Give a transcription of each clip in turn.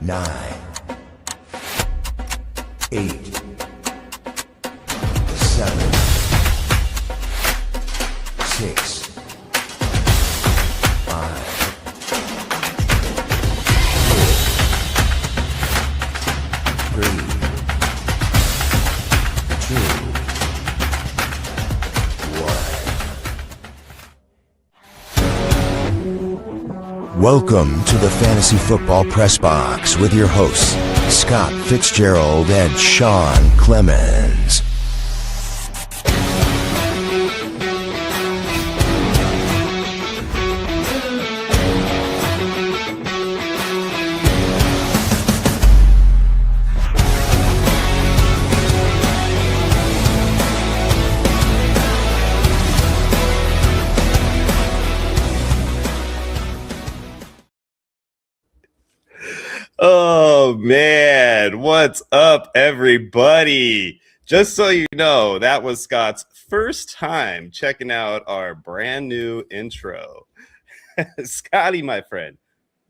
9, 8, 7, 6, 5, 4, 3, 2, 1. Welcome to the Fantasy Football Press Box with your hosts, Scott Fitzgerald and Sean Clemens. Oh man, what's up everybody? Just so you know, that was Scott's first time checking out our brand new intro. Scotty, my friend,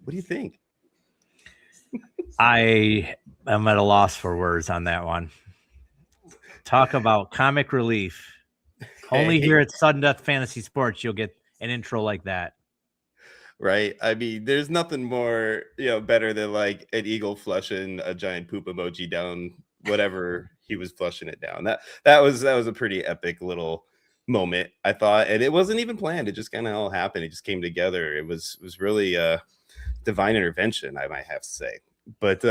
what do you think? I am at a loss for words on that one. Talk about comic relief. Only here at Sudden Death Fantasy Sports you'll get an intro like that. Right? I mean, there's nothing more, better than like an eagle flushing a giant poop emoji down whatever he was flushing it down. That was a pretty epic little moment, I thought, and it wasn't even planned. It just kind of all happened. It just came together. It was really divine intervention, I might have to say. But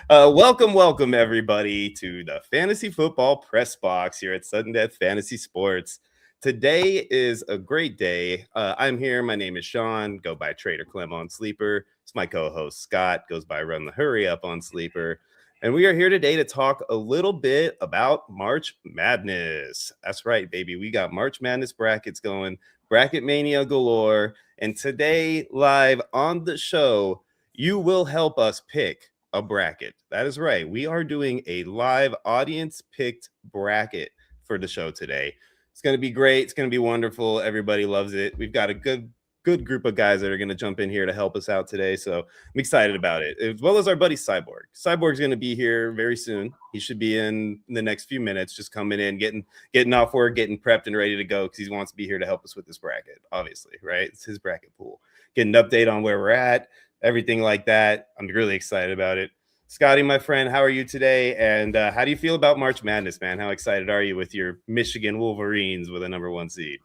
welcome everybody to the Fantasy Football Press Box here at Sudden Death Fantasy Sports. Today is a great day. I'm here. My name is Sean. Go by Trader Clem on Sleeper. It's my co-host Scott. Goes by Run the Hurry Up on Sleeper. And we are here today to talk a little bit about March Madness. That's right, baby. We got March Madness brackets going. Bracket Mania galore. And today, live on the show, you will help us pick a bracket. That is right. We are doing a live audience-picked bracket for the show today. It's going to be great. It's going to be wonderful. Everybody loves it. We've got a good group of guys that are going to jump in here to help us out today. So I'm excited about it, as well as our buddy Psyborg. Cyborg's going to be here very soon. He should be in the next few minutes, just coming in, getting off work, getting prepped and ready to go because he wants to be here to help us with this bracket, obviously, right? It's his bracket pool. Get an update on where we're at, everything like that. I'm really excited about it. Scotty, my friend, how are you today? And how do you feel about March Madness, man? How excited are you with your Michigan Wolverines with a number 1 seed?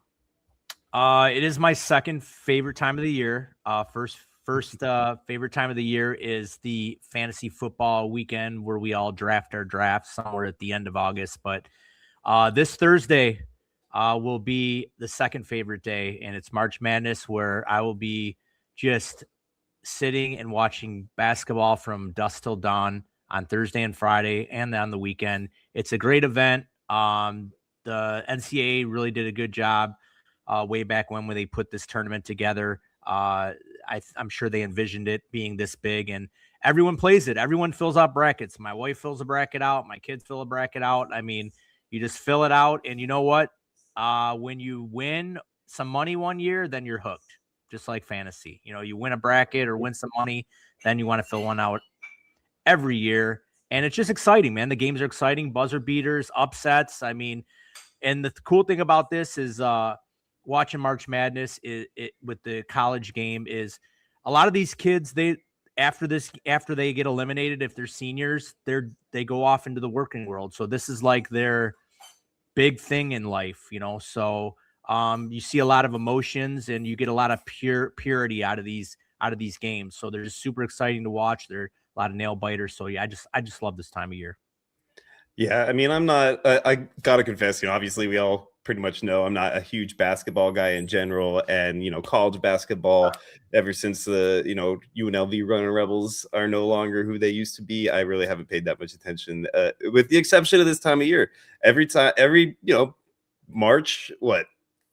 It is my second favorite time of the year. First favorite time of the year is the fantasy football weekend where we all draft our drafts somewhere at the end of August. But this Thursday will be the second favorite day, and it's March Madness, where I will be just sitting and watching basketball from dusk till dawn on Thursday and Friday and on the weekend. It's a great event. The NCAA really did a good job way back when they put this tournament together. I'm sure they envisioned it being this big, and everyone plays it. Everyone fills out brackets. My wife fills a bracket out. My kids fill a bracket out. I mean, you just fill it out, and you know what? When you win some money one year, then you're hooked. Just like fantasy, you win a bracket or win some money, then you want to fill one out every year. And it's just exciting, man. The games are exciting, buzzer beaters, upsets. I mean, and the cool thing about this is watching March Madness with the college game is a lot of these kids, after they get eliminated, if they're seniors, they go off into the working world. So this is like their big thing in life, so you see a lot of emotions and you get a lot of purity out of these games. So they're just super exciting to watch. They're a lot of nail biters. So yeah, I just love this time of year. Yeah. I mean, I gotta confess, obviously we all pretty much know I'm not a huge basketball guy in general, and, college basketball, ever since the, UNLV Running Rebels are no longer who they used to be, I really haven't paid that much attention, with the exception of this time of year. Every March,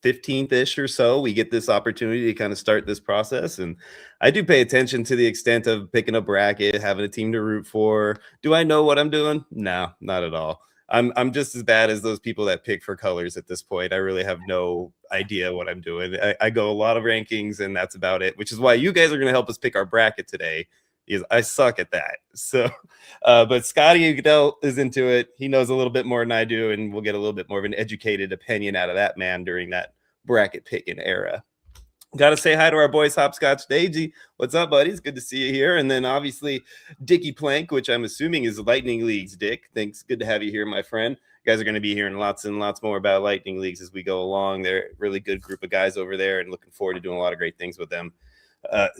15th-ish or so, we get this opportunity to kind of start this process, and I do pay attention to the extent of picking a bracket, having a team to root for. Do I know what I'm doing? No, not at all. I'm just as bad as those people that pick for colors at this point. I really have no idea what I'm doing. I go a lot of rankings, and that's about it, which is why you guys are going to help us pick our bracket today, I suck at that. So, but Scotty Goodell is into it. He knows a little bit more than I do, and we'll get a little bit more of an educated opinion out of that man during that bracket picking era. Got to say hi to our boys, Hopscotch Daisy. What's up, buddies? Good to see you here. And then obviously Dickie Plank, which I'm assuming is Lightning Leagues. Dick, thanks. Good to have you here, my friend. You guys are going to be hearing lots and lots more about Lightning Leagues as we go along. They're a really good group of guys over there, and looking forward to doing a lot of great things with them.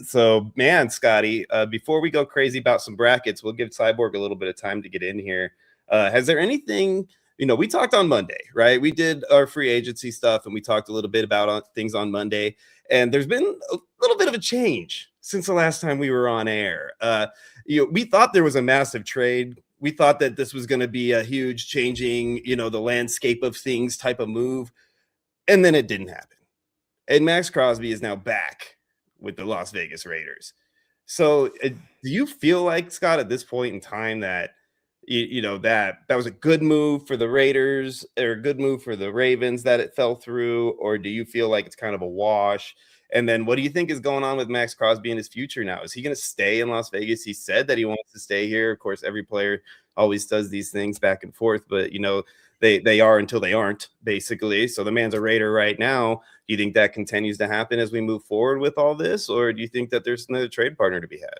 So, man, Scotty, before we go crazy about some brackets, we'll give Psyborg a little bit of time to get in here. Has there anything, we talked on Monday, right? We did our free agency stuff, and we talked a little bit about things on Monday. And there's been a little bit of a change since the last time we were on air. We thought there was a massive trade. We thought that this was going to be a huge changing, the landscape of things type of move. And then it didn't happen. And Max Crosby is now back with the Las Vegas Raiders. So do you feel like, Scott, at this point in time that, that was a good move for the Raiders or a good move for the Ravens that it fell through? Or do you feel like it's kind of a wash? And then what do you think is going on with Max Crosby in his future now? Is he going to stay in Las Vegas? He said that he wants to stay here. Of course, every player always does these things back and forth, but they are until they aren't, basically. So the man's a Raider right now. Do you think that continues to happen as we move forward with all this? Or do you think that there's another trade partner to be had?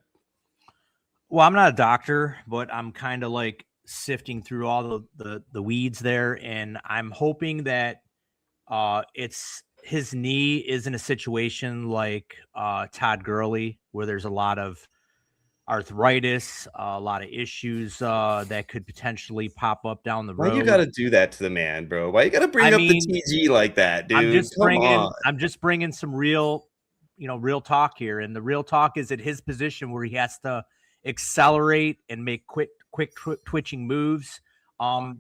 Well, I'm not a doctor, but I'm kind of like sifting through all the weeds there, and I'm hoping that it's his knee is in a situation like Todd Gurley, where there's a lot of arthritis, a lot of issues that could potentially pop up down the road. Why you got to do that to the man, bro? Why you got to bring up the TG like that, dude? I'm just bringing some real talk here, and the real talk is at his position where he has to accelerate and make quick twitching moves.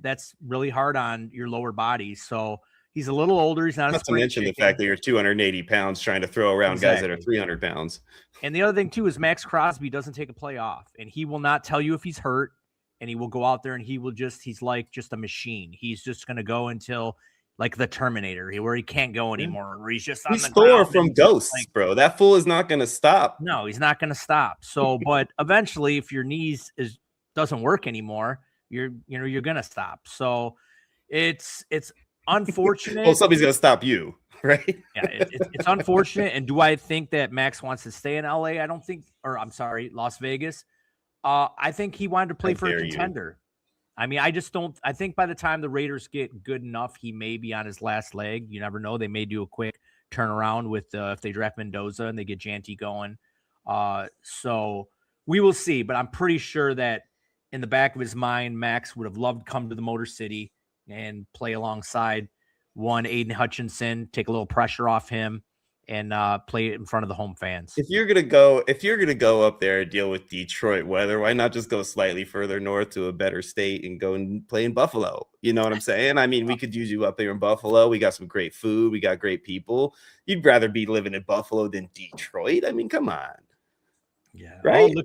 That's really hard on your lower body. So he's a little older. He's not to mention the fact that you're 280 pounds trying to throw around guys that are 300 pounds. And the other thing too is Max Crosby doesn't take a play off, and he will not tell you if he's hurt, and he will go out there and he's like just a machine. He's just going to go until like the Terminator, where he can't go anymore, where he's just on the Thor from Ghosts, bro. That fool is not going to stop. No, he's not going to stop. So, but eventually, if your knees doesn't work anymore, you're going to stop. So, it's unfortunate. Well, somebody's going to stop you, right? Yeah, it's unfortunate. And do I think that Max wants to stay in LA? I don't think, or I'm sorry, Las Vegas. I think he wanted to play for a contender. I mean, I think by the time the Raiders get good enough, he may be on his last leg. You never know. They may do a quick turnaround with if they draft Mendoza and they get Janty going. So we will see, but I'm pretty sure that in the back of his mind, Max would have loved to come to the Motor City and play alongside Aiden Hutchinson, take a little pressure off him, and play it in front of the home fans. If you're gonna go up there and deal with Detroit weather, why not just go slightly further north to a better state and go and play in Buffalo? You know what I'm saying? I mean, we could use you up there in Buffalo. We got some great food. We got great people. You'd rather be living in Buffalo than Detroit? I mean, come on. Yeah. Right. Oh,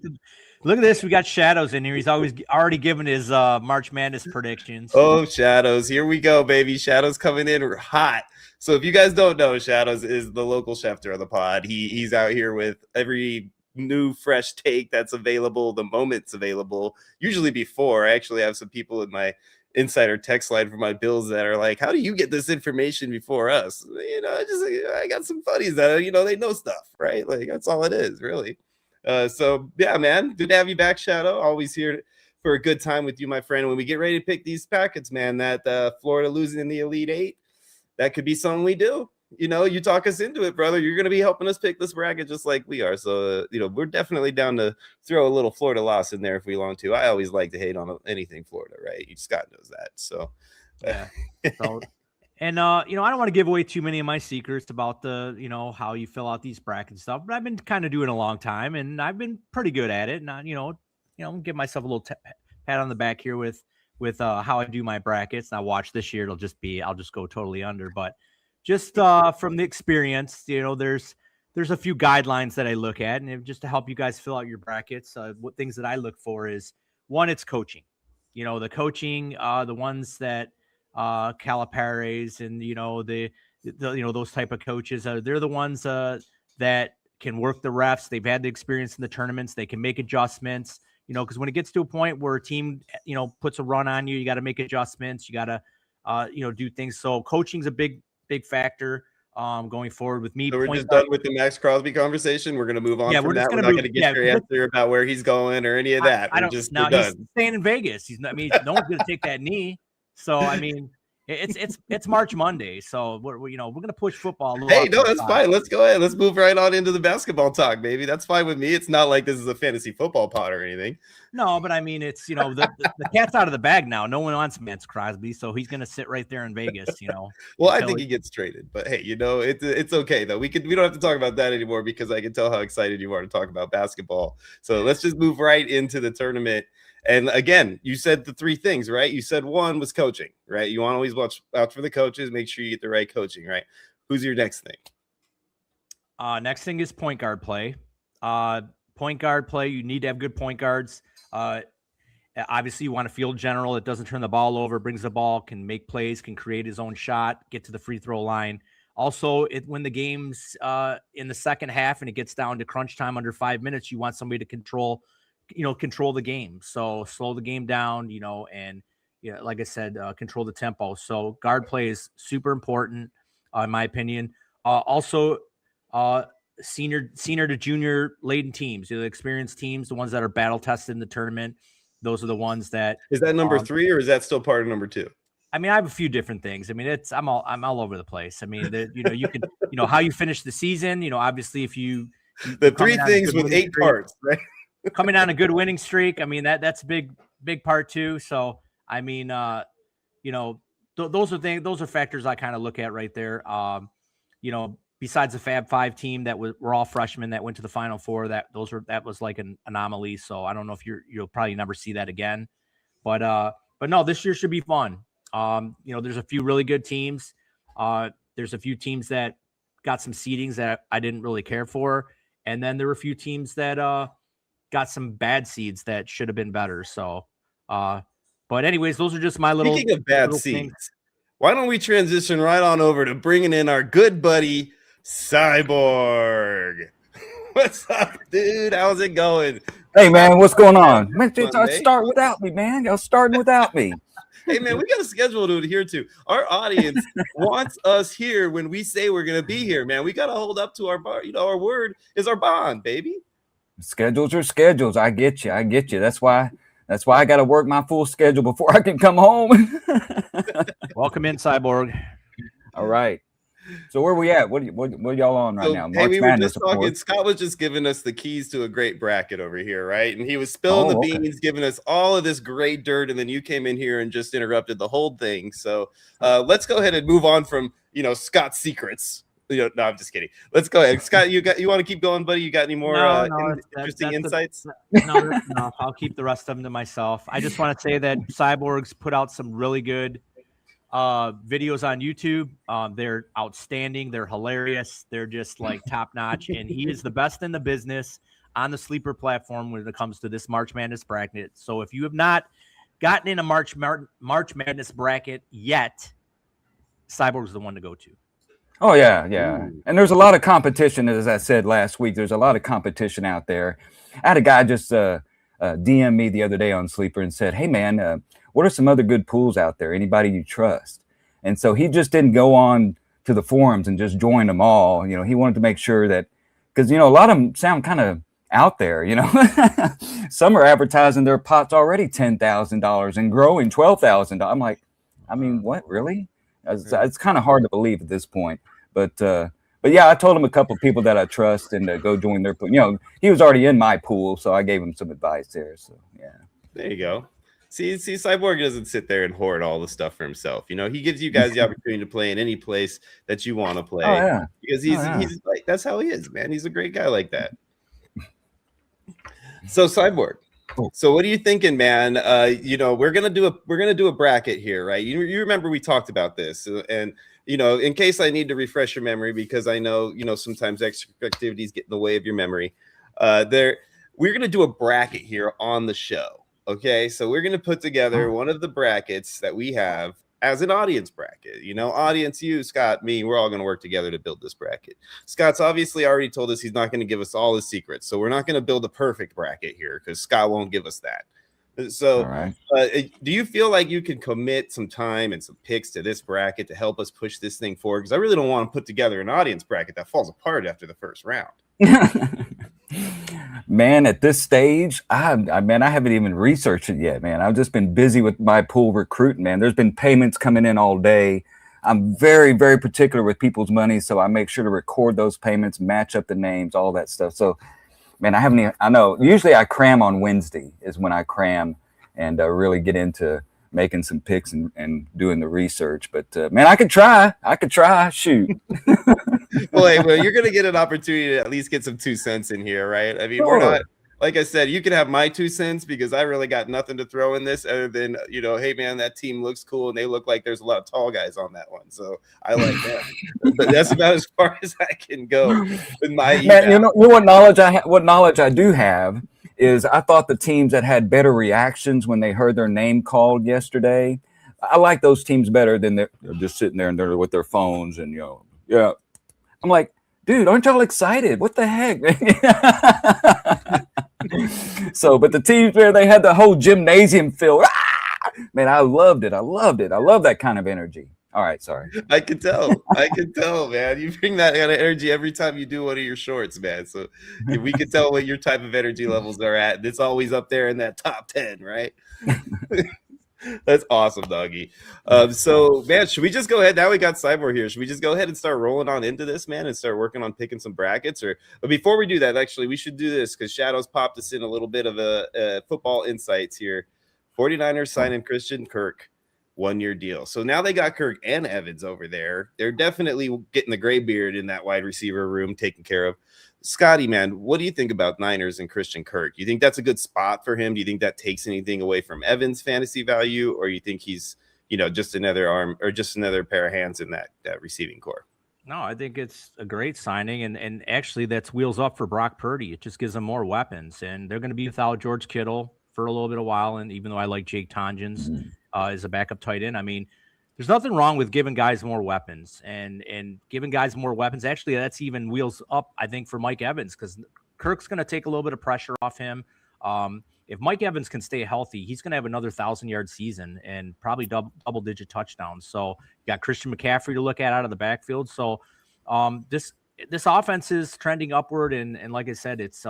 look at this. We got Shadows in here. He's already given his March Madness predictions. Oh, Shadows. Here we go, baby. Shadows coming in hot. So if you guys don't know, Shadows is the local chefter of the pod. He's out here with every new fresh take that's available, the moment's available, usually before. I actually have some people in my insider text line for my bills that are like, how do you get this information before us? I got some buddies that, they know stuff, right? Like, that's all it is, really. So, yeah, man, good to have you back, Shadow. Always here for a good time with you, my friend. When we get ready to pick these packets, man, that Florida losing in the Elite Eight, that could be something we do. You talk us into it, brother. You're going to be helping us pick this bracket just like we are. So, we're definitely down to throw a little Florida loss in there if we want to. I always like to hate on anything Florida, right? Scott knows that. So, yeah. And, I don't want to give away too many of my secrets about how you fill out these bracket stuff, but I've been kind of doing it a long time and I've been pretty good at it. And, give myself a little pat on the back here with how I do my brackets. Now watch this year. I'll just go totally under, but just from the experience, there's a few guidelines that I look at, and just to help you guys fill out your brackets. What things that I look for is, one, it's coaching, the coaching, the ones that, Calipari's and, those type of coaches, they're the ones, that can work the refs. They've had the experience in the tournaments. They can make adjustments, because when it gets to a point where a team, puts a run on you, you got to make adjustments. You got to, do things. So coaching's a big factor going forward with me. So we're just done with the Max Crosby conversation. We're going to move on from that. We're not going to get your answer about where he's going or any of that. He's staying in Vegas. No one's going to take that knee. So, it's March Monday, so we're going to push football a little. Hey, no, that's fine. Let's go ahead. Let's move right on into the basketball talk, baby. That's fine with me. It's not like this is a fantasy football pod or anything. No, but it's the cat's out of the bag now. No one wants Max Crosby, so he's going to sit right there in Vegas. Well, I think he gets traded, but hey, it's okay though. We don't have to talk about that anymore because I can tell how excited you are to talk about basketball. So let's just move right into the tournament. And again, you said the three things, right? You said one was coaching, right? You want to always watch out for the coaches, make sure you get the right coaching, right? Who's your next thing? Next thing is point guard play. Point guard play, you need to have good point guards. Obviously, you want a field general that doesn't turn the ball over, brings the ball, can make plays, can create his own shot, get to the free throw line. Also, when the game's in the second half and it gets down to crunch time under 5 minutes, you want somebody to control the game. So slow the game down, and like I said, control the tempo. So guard play is super important, in my opinion. Also, senior to junior laden teams, the experienced teams, the ones that are battle tested in the tournament. Those are the ones that is that number 3, or is that still part of number 2? I have a few different things. I'm all over the place. You can, how you finish the season, obviously if you the 3 things with 8 parts, right? Coming on a good winning streak. That's a big part too. So, those are factors I kind of look at right there. Besides the Fab 5 team we're all freshmen that went to the Final Four, that was like an anomaly. So I don't know if you'll probably never see that again, but no, this year should be fun. There's a few really good teams. There's a few teams that got some seedings that I didn't really care for. And then there were a few teams that, got some bad seeds that should have been better. So, but anyways, those are just my little. Speaking of bad seeds, why don't we transition right on over to bringing in our good buddy Psyborg? What's up, dude? How's it going? Hey, man, what's going on? Man, start without me, man. Y'all starting without me. Hey, man, we got a schedule to adhere to. Our audience wants us here when we say we're going to be here, man. We got to hold up to our bar. Our word is our bond, baby. Schedules are schedules. I get you. That's why I got to work my full schedule before I can come home. Welcome in, Psyborg. All right. So where are we at? What are y'all on right now? Hey, we were just talking. Scott was just giving us the keys to a great bracket over here, right? And he was spilling the beans, giving us all of this great dirt, and then you came in here and just interrupted the whole thing. So let's go ahead and move on from Scott's secrets. No, I'm just kidding. Let's go ahead, Scott. You want to keep going, buddy? You got any more interesting insights? No, I'll keep the rest of them to myself. I just want to say that Cyborg's put out some really good videos on YouTube. They're outstanding. They're hilarious. They're just like top notch, and he is the best in the business on the sleeper platform when it comes to this March Madness bracket. So if you have not gotten in a March Madness bracket yet, Cyborg's the one to go to. Oh, yeah. Ooh. And there's a lot of competition, as I said last week. There's a lot of competition out there. I had a guy just DM me the other day on Sleeper and said, hey, man, what are some other good pools out there? Anybody you trust? And so he just didn't go on to the forums and just join them all. He wanted to make sure that, because, a lot of them sound kind of out there, Some are advertising their pots already $10,000 and growing $12,000. I'm like, what, really? It's kind of hard to believe at this point. But yeah, I told him a couple of people that I trust and go join their pool. He was already in my pool, so I gave him some advice there. So yeah, there you go. See, Cyborg doesn't sit there and hoard all the stuff for himself. He gives you guys the opportunity to play in any place that you want to play. Oh, yeah. Because he's like, that's how he is, man. He's a great guy like that. So Cyborg. So what are you thinking, man? We're gonna do a bracket here, right? You remember we talked about this, and in case I need to refresh your memory, because I know sometimes extra activities get in the way of your memory. We're gonna do a bracket here on the show. Okay, so we're gonna put together one of the brackets that we have as an audience bracket. Audience, you, Scott, me, we're all going to work together to build this bracket. Scott's obviously already told us he's not going to give us all his secrets, so we're not going to build a perfect bracket here because Scott won't give us that. So, right. Do you feel like you can commit some time and some picks to this bracket to help us push this thing forward? Because I really don't want to put together an audience bracket that falls apart after the first round. Man, at this stage, I haven't even researched it yet, man. I've just been busy with my pool recruiting, man. There's been payments coming in all day. I'm very, very particular with people's money, so I make sure to record those payments, match up the names, all that stuff. So, man, I know usually I cram on Wednesday is when I cram and really get into making some picks and doing the research. But man, I could try. Shoot. Well, you're going to get an opportunity to at least get some 2 cents in here, right? I mean, Sure. We're not, like I said, you can have my 2 cents because I really got nothing to throw in this other than, hey, man, that team looks cool and they look like there's a lot of tall guys on that one. So I like that. But that's about as far as I can go with my Man, what knowledge I do have is I thought the teams that had better reactions when they heard their name called yesterday, I like those teams better than they're just sitting there and they're with their phones and yeah. I'm like, dude, aren't y'all excited? What the heck? So, but the teams where they had the whole gymnasium filled, man, I loved it. I love that kind of energy. All right, sorry. I can tell, man. You bring that kind of energy every time you do one of your shorts, man. So we can tell what your type of energy levels are at. It's always up there in that top 10, right? That's awesome, doggy. So, man, should we just go ahead? Now we got Psyborg here. Should we just go ahead and start rolling on into this, man, and start working on picking some brackets? But before we do that, actually, we should do this because Shadows popped us in a little bit of a football insights here. 49ers signing Christian Kirk, 1-year deal. So now they got Kirk and Evans over there. They're definitely getting the gray beard in that wide receiver room taken care of. Scotty, man, what do you think about Niners and Christian Kirk? You think that's a good spot for him? Do you think that takes anything away from Evans' fantasy value, or you think he's, just another arm or just another pair of hands in that receiving core? No, I think it's a great signing, and actually that's wheels up for Brock Purdy. It just gives them more weapons, and they're going to be without George Kittle for a little bit of while. And even though I like Jake Tonjins as a backup tight end, I mean, there's nothing wrong with giving guys more weapons and giving guys more weapons. Actually, that's even wheels up, I think, for Mike Evans, because Kirk's going to take a little bit of pressure off him. If Mike Evans can stay healthy, he's going to have another 1,000-yard season and probably double-digit touchdowns. So you got Christian McCaffrey to look at out of the backfield. So this offense is trending upward, and like I said, it's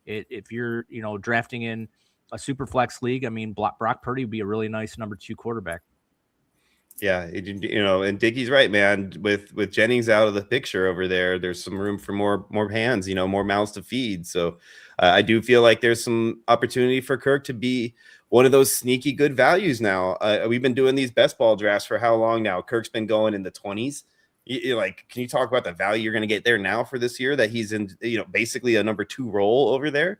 if you're drafting in a super flex league, I mean, Brock Purdy would be a really nice number 2 quarterback. Yeah, and Dickey's right, man. With Jennings out of the picture over there, there's some room for more hands, more mouths to feed. So I do feel like there's some opportunity for Kirk to be one of those sneaky good values now. We've been doing these best ball drafts for how long now? Kirk's been going in the 20s. Can you talk about the value you're going to get there now for this year that he's in, basically a number 2 role over there?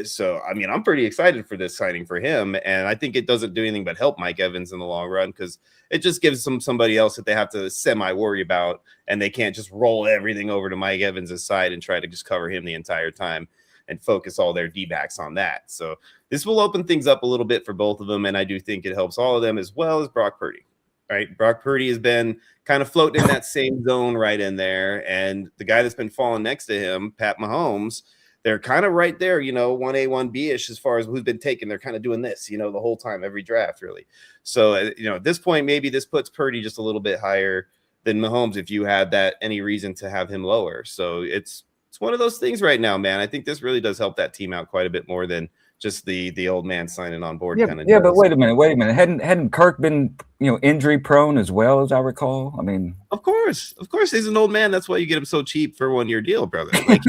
So, I mean, I'm pretty excited for this signing for him. And I think it doesn't do anything but help Mike Evans in the long run because it just gives them somebody else that they have to semi-worry about. And they can't just roll everything over to Mike Evans' side and try to just cover him the entire time and focus all their D-backs on that. So this will open things up a little bit for both of them. And I do think it helps all of them as well as Brock Purdy. Right. Brock Purdy has been kind of floating in that same zone right in there. And the guy that's been falling next to him, Pat Mahomes, they're kind of right there, 1A, 1B-ish as far as who's been taken. They're kind of doing this, the whole time, every draft, really. So, at this point, maybe this puts Purdy just a little bit higher than Mahomes if you had any reason to have him lower. So it's one of those things right now, man. I think this really does help that team out quite a bit more than just the old man signing on board kind of. Yeah, but wait a minute. Hadn't Kirk been injury prone as well, as I recall? I mean, of course, he's an old man. That's why you get him so cheap for a 1-year deal, brother. Like,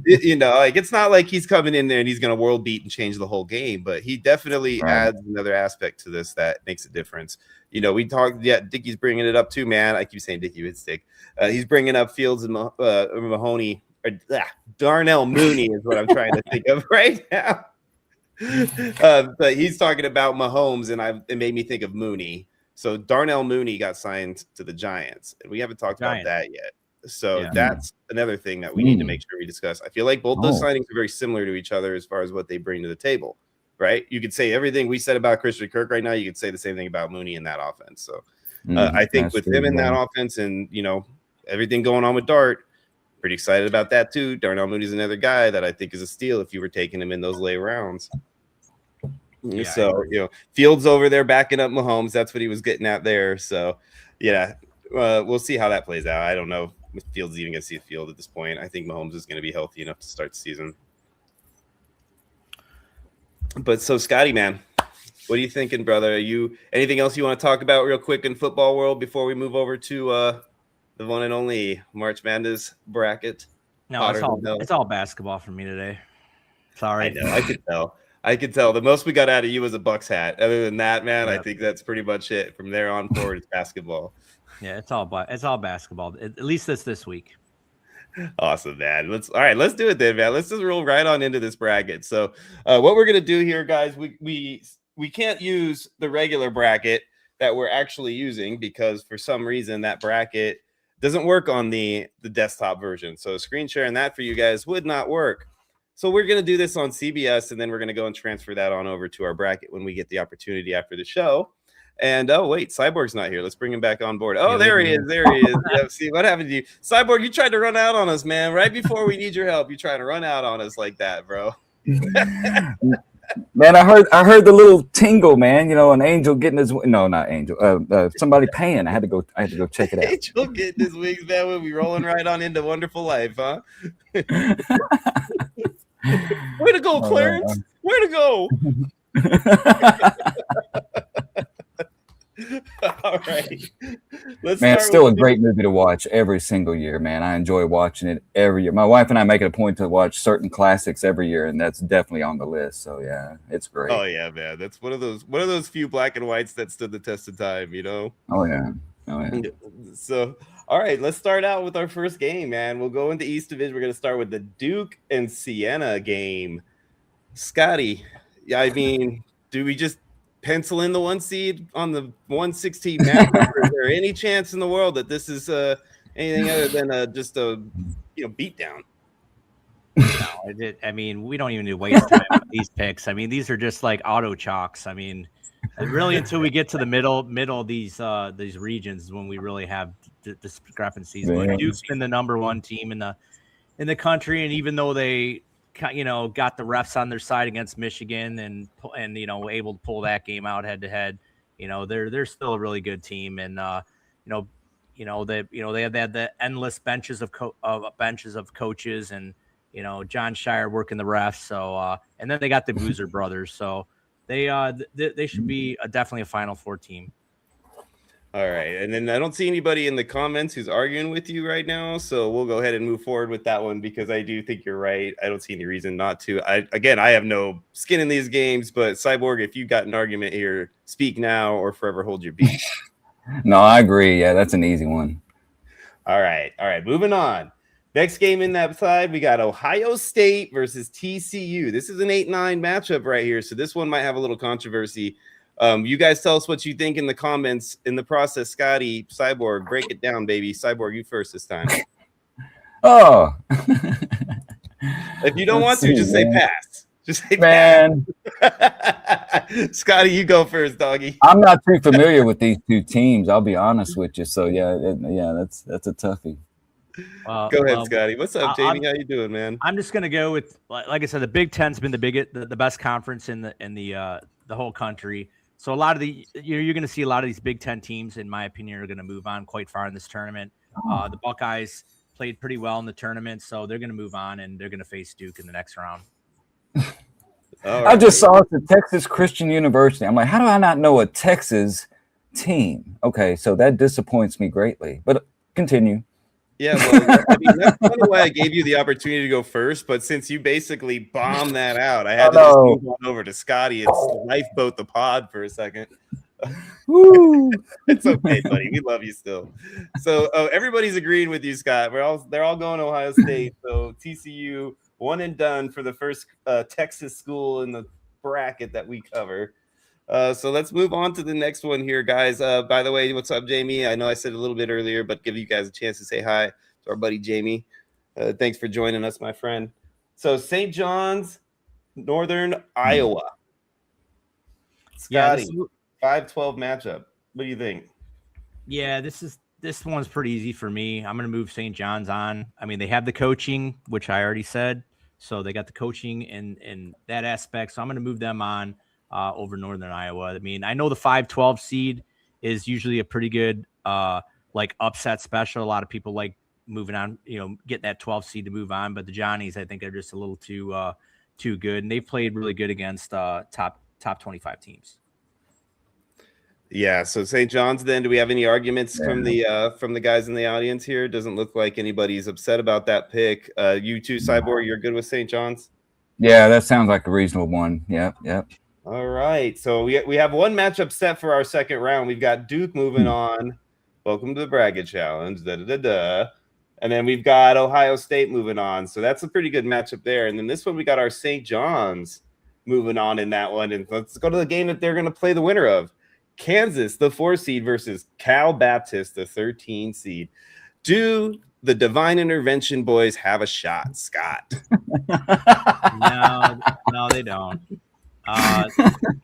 it's not like he's coming in there and he's going to world beat and change the whole game, but he definitely adds another aspect to this that makes a difference. We talked. Yeah, Dickey's bringing it up too, man. I keep saying Dickey with stick. He's bringing up Fields and Mahoney. Darnell Mooney is what I'm trying to think of right now. But he's talking about Mahomes, and it made me think of Mooney. So Darnell Mooney got signed to the Giants, and we haven't talked about that yet. So that's another thing that we need to make sure we discuss. I feel like both those signings are very similar to each other as far as what they bring to the table. right? You could say everything we said about Christian Kirk right now. You could say the same thing about Mooney in that offense. So I think with him in that offense and, everything going on with Dart, pretty excited about that too. Darnell Mooney's another guy that I think is a steal if you were taking him in those late rounds. Yeah, so, Fields over there backing up Mahomes. That's what he was getting at there. So, yeah, we'll see how that plays out. I don't know if Fields is even going to see the field at this point. I think Mahomes is going to be healthy enough to start the season. But so, Scotty, man, what are you thinking, brother? Anything else you want to talk about real quick in football world before we move over to the one and only March Madness bracket? No, it's all basketball for me today. Sorry. I know. I could tell. The most we got out of you was a Bucks hat. Other than that, man, I think that's pretty much it. From there on forward, it's basketball. Yeah, it's all basketball. At least this week. Awesome, man. Let's do it then, man. Let's just roll right on into this bracket. So, what we're gonna do here, guys, we can't use the regular bracket that we're actually using because for some reason that bracket doesn't work on the desktop version. So, screen sharing that for you guys would not work. So we're going to do this on CBS, and then we're going to go and transfer that on over to our bracket when we get the opportunity after the show. And, oh, wait, Cyborg's not here. Let's bring him back on board. Oh, yeah, there he is. Yeah, see, what happened to you? Cyborg, you tried to run out on us, man. Right before we need your help, you trying to run out on us like that, bro. Man, I heard the little tingle, man. An angel getting his not angel. Somebody paying. I had to go check it out. Angel getting his wings, man. We'll be rolling right on into Wonderful Life, huh? Way to go, Clarence. Way to go. All right. It's still a great movie to watch every single year, man. I enjoy watching it every year. My wife and I make it a point to watch certain classics every year, and that's definitely on the list. So yeah, it's great. Oh yeah, man. That's one of those few black and whites that stood the test of time, Oh yeah. So all right, let's start out with our first game, man. We'll go into East Division. We're going to start with the Duke and Siena game. Scotty, I mean, do we just pencil in the 1 seed on the 1/16 matchup? Or is there any chance in the world that this is anything other than just a beatdown? No, I mean, we don't even need to waste time with these picks. I mean, these are just like auto chalks. I mean, really, until we get to the middle of these regions is when we really have discrepancies. But Duke's been the number one team in the country, and even though they got the refs on their side against Michigan and able to pull that game out head to head, they're still a really good team, and they have had the endless benches of coaches, and John Shire working the refs. So and then they got the Boozer brothers, so they should be definitely a Final Four team. All right, and then I don't see anybody in the comments who's arguing with you right now, so we'll go ahead and move forward with that one because I do think you're right. I don't see any reason not to. I have no skin in these games, but Cyborg, if you got an argument here, speak now or forever hold your peace. No, I agree. Yeah, that's an easy one. All right, moving on. Next game in that side, we got Ohio State versus TCU. This is an 8-9 matchup right here, so this one might have a little controversy. You guys tell us what you think in the comments. In the process, Scotty, Cyborg, break it down, baby. Cyborg, you first this time. Oh. If you don't want to, just say pass. Just say man. Pass. Scotty, you go first, doggy. I'm not too familiar with these two teams, I'll be honest with you. So yeah, that's a toughie. Go ahead, Scotty. What's up, Jamie? How you doing, man? I'm just gonna go with, like I said, the Big Ten's been the best conference in the whole country. So a lot of you're going to see a lot of these Big Ten teams, in my opinion, are going to move on quite far in this tournament. The Buckeyes played pretty well in the tournament, so they're going to move on and they're going to face Duke in the next round. I just saw it at Texas Christian University. I'm like, how do I not know a Texas team? Okay, so that disappoints me greatly. But continue. Yeah, well, I mean, that's kind of why I gave you the opportunity to go first. But since you basically bombed that out, I had to just move on over to Scotty and lifeboat the pod for a second. It's okay, buddy. We love you still. So everybody's agreeing with you, Scott. They're all going to Ohio State. So TCU, one and done for the first Texas school in the bracket that we cover. So let's move on to the next one here, guys. By the way, what's up, Jamie? I know I said a little bit earlier, but give you guys a chance to say hi to our buddy Jamie. Thanks for joining us, my friend. So St. John's, Northern Iowa. Scotty, 5-12 matchup. What do you think? Yeah, this one's pretty easy for me. I'm going to move St. John's on. I mean, they have the coaching, which I already said. So they got the coaching in that aspect. So I'm going to move them on over Northern Iowa. I mean, I know the 5-12 seed is usually a pretty good like upset special. A lot of people like moving on, get that 12 seed to move on. But the Johnnies, I think, are just a little too good. And they've played really good against top 25 teams. Yeah, so St. John's then, do we have any arguments from the guys in the audience here? Doesn't look like anybody's upset about that pick. You too, Cyborg, you're good with St. John's? Yeah, that sounds like a reasonable one. Yep. All right, so we have one matchup set for our second round. We've got Duke moving on. Welcome to the Bracket Challenge. And then we've got Ohio State moving on. So that's a pretty good matchup there. And then this one, we got our St. John's moving on in that one. And let's go to the game that they're going to play the winner of. Kansas, the 4 seed, versus Cal Baptist, the 13 seed. Do the divine intervention boys have a shot, Scott? No, they don't.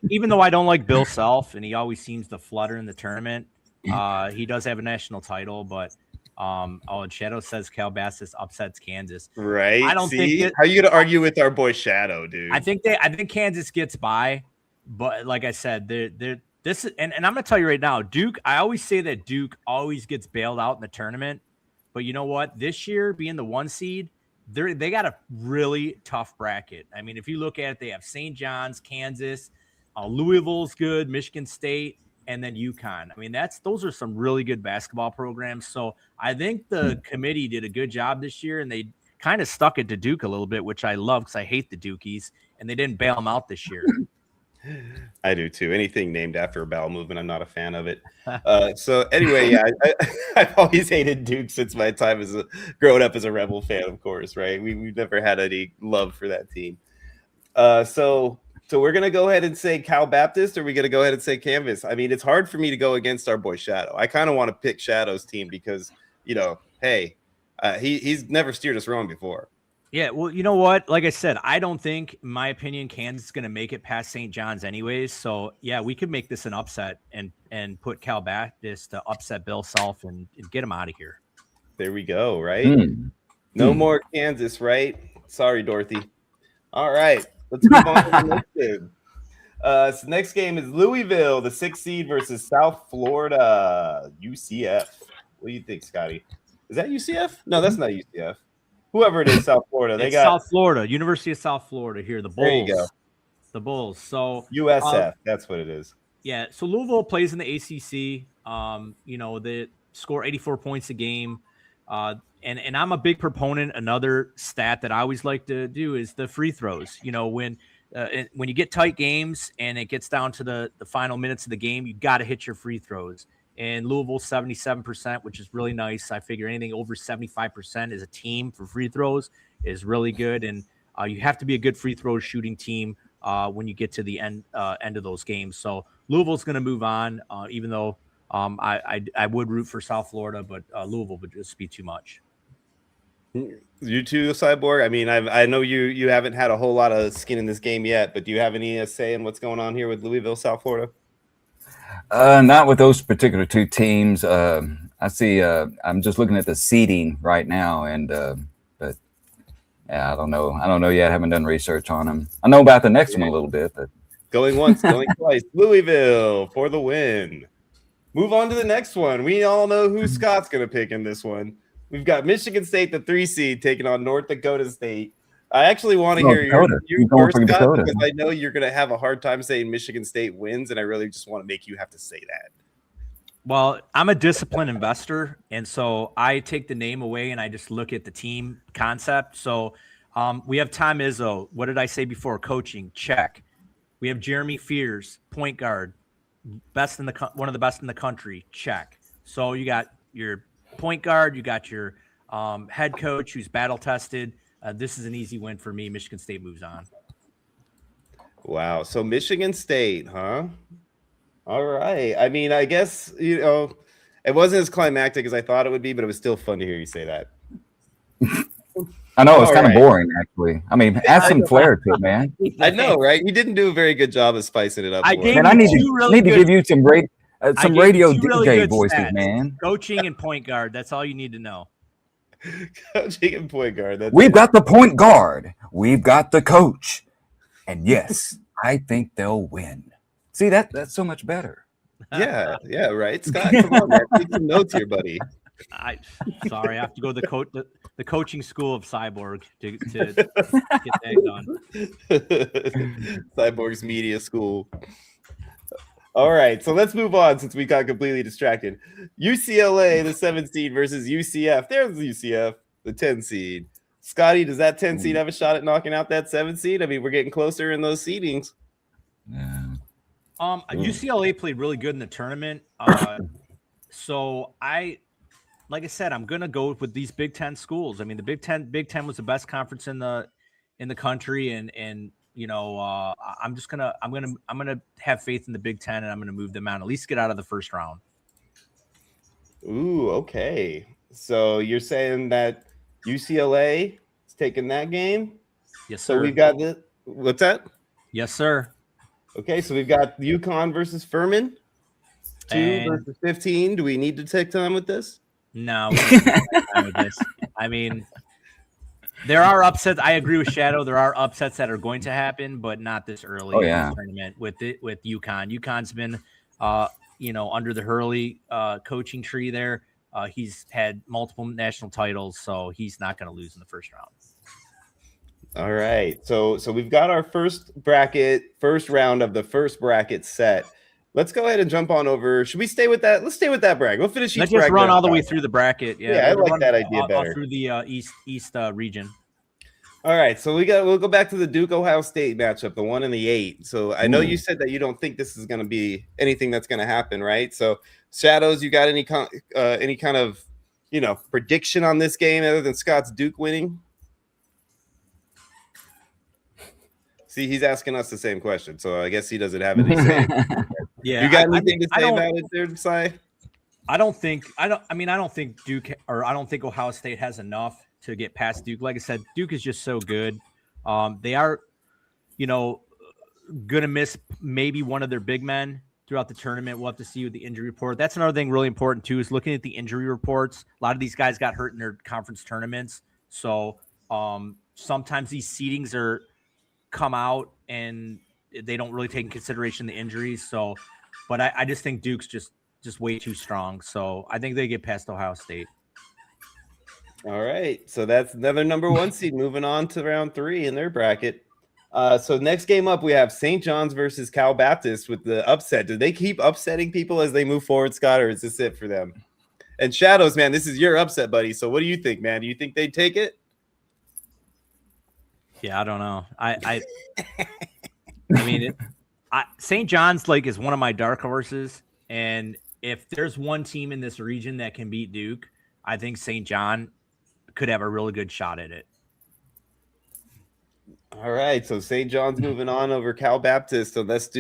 Even though I don't like Bill Self, and he always seems to flutter in the tournament, he does have a national title, but and Shadow says Cal Baptist upsets Kansas. Right. I don't think how are you gonna argue with our boy Shadow, dude? I think Kansas gets by, but like I said, this and I'm gonna tell you right now, Duke. I always say that Duke always gets bailed out in the tournament, but you know what? This year, being the 1 seed, they got a really tough bracket. I mean, if you look at it, they have St. John's, Kansas, Louisville's good, Michigan State, and then UConn. I mean, those are some really good basketball programs. So I think the committee did a good job this year, and they kind of stuck it to Duke a little bit, which I love because I hate the Dukies, and they didn't bail them out this year. I do too. Anything named after a bowel movement, I'm not a fan of it. So anyway, yeah, I've always hated Duke since my time as growing up as a Rebel fan, of course, right? We've never had any love for that team. So we're gonna go ahead and say Cal Baptist, or are we gonna go ahead and say Canvas? I mean, it's hard for me to go against our boy Shadow. I kind of want to pick Shadow's team because hey, he's never steered us wrong before. Yeah, well, you know what? Like I said, I don't think, in my opinion, Kansas is going to make it past St. John's anyways. So, yeah, we could make this an upset and put Cal Baptist to upset Bill Self and get him out of here. There we go, right? No more Kansas, right? Sorry, Dorothy. All right, let's move on to the next game. So next game is Louisville, the 6th seed, versus South Florida, UCF. What do you think, Scotty? Is that UCF? No, that's not UCF. Whoever it is, South Florida. They got South Florida, University of South Florida here. The Bulls. There you go. The Bulls. So USF, that's what it is. Yeah. So Louisville plays in the ACC. They score 84 points a game. And I'm a big proponent. Another stat that I always like to do is the free throws. When you get tight games and it gets down to the final minutes of the game, you got to hit your free throws. And Louisville 77%, which is really nice. I figure anything over 75% as a team for free throws is really good. And you have to be a good free throw shooting team when you get to the end of those games. So Louisville's going to move on, even though I would root for South Florida, but Louisville would just be too much. You too, Cyborg. I mean, I know you haven't had a whole lot of skin in this game yet, but do you have any say in what's going on here with Louisville, South Florida? Not with those particular 2 teams. I see. I'm just looking at the seeding right now, and but yeah, I don't know yet. I haven't done research on them. I know about the next one a little bit, but going once, going twice. Louisville for the win. Move on to the next one. We all know who Scott's going to pick in this one. We've got Michigan State, the 3 seed, taking on North Dakota State. I actually want to hear your first, Scott, because I know you're going to have a hard time saying Michigan State wins, and I really just want to make you have to say that. Well, I'm a disciplined investor, and so I take the name away and I just look at the team concept. So we have Tom Izzo. What did I say before? Coaching, check. We have Jeremy Fears, point guard, one of the best in the country, check. So you got your point guard, you got your head coach who's battle tested. This is an easy win for me. Michigan State moves on. Wow. So Michigan State, huh? All right. I mean, I guess, it wasn't as climactic as I thought it would be, but it was still fun to hear you say that. I know it's All kind of right. boring, actually. I mean, add some flair to it, man. I know, right? You didn't do a very good job of spicing it up. I for gave us. Man, I you need two really to good- give you some I gave radio you two really DJ good voices, stats. man. Coaching and point guard. That's all you need to know. Coaching and point guard. That's We've it. got the point guard. We've got the coach. And yes, I think they'll win. See, that's so much better. Yeah, right. Scott, come on, man. Take some notes here, buddy. Sorry, I have to go to the coaching school of Psyborg to get that done. Cyborg's media school. All right, so let's move on since we got completely distracted. UCLA, the 7th seed versus UCF. There's UCF, the 10 seed. Scotty, does that 10 seed have a shot at knocking out that 7 seed? I mean, we're getting closer in those seedings. Yeah. UCLA played really good in the tournament. So like I said, I'm gonna go with these Big Ten schools. I mean, the Big Ten was the best conference in the country, and you know, I'm gonna have faith in the Big Ten, and I'm gonna move them out, at least get out of the first round. Ooh, okay. So you're saying that UCLA is taking that game? Yes, sir. So we've got what's that? Yes, sir. Okay, so we've got UConn versus Furman. 2 versus 15. Do we need to take time with this? No, we don't need to take time with this. I mean, there are upsets. I agree with Shadow. There are upsets that are going to happen, but not this early in the tournament with UConn. UConn's been under the Hurley coaching tree there. He's had multiple national titles, so he's not going to lose in the first round. All right. So we've got our first round of the first bracket set. Let's go ahead and jump on over. Should we stay with that? Let's stay with that bracket. We'll finish each bracket. Let's just run all the way through the bracket. Yeah, I like that idea better. Through the East region. All right. So we'll go back to the Duke Ohio State matchup, the 1 and the 8. So I know you said that you don't think this is going to be anything that's going to happen, right? So Shadows, you got any kind of prediction on this game other than Scott's Duke winning? See, he's asking us the same question, so I guess he doesn't have any say. Yeah, you got anything to say about it, there, Sai? I don't think Duke, or I don't think Ohio State has enough to get past Duke. Like I said, Duke is just so good. They are, gonna miss maybe one of their big men throughout the tournament. We'll have to see with the injury report. That's another thing really important too, is looking at the injury reports. A lot of these guys got hurt in their conference tournaments, so sometimes these seedings come out and they don't really take in consideration the injuries. So, but I just think Duke's just way too strong. So I think they get past Ohio State. All right. So that's another number 1 seed moving on to round 3 in their bracket. So next game up, we have St. John's versus Cal Baptist with the upset. Do they keep upsetting people as they move forward, Scott, or is this it for them? And Shadows, man, this is your upset, buddy. So what do you think, man? Do you think they'd take it? Yeah, I don't know. I mean, St. John's is one of my dark horses, and if there's one team in this region that can beat Duke, I think St. John could have a really good shot at it. All right, so St. John's moving on over Cal Baptist, unless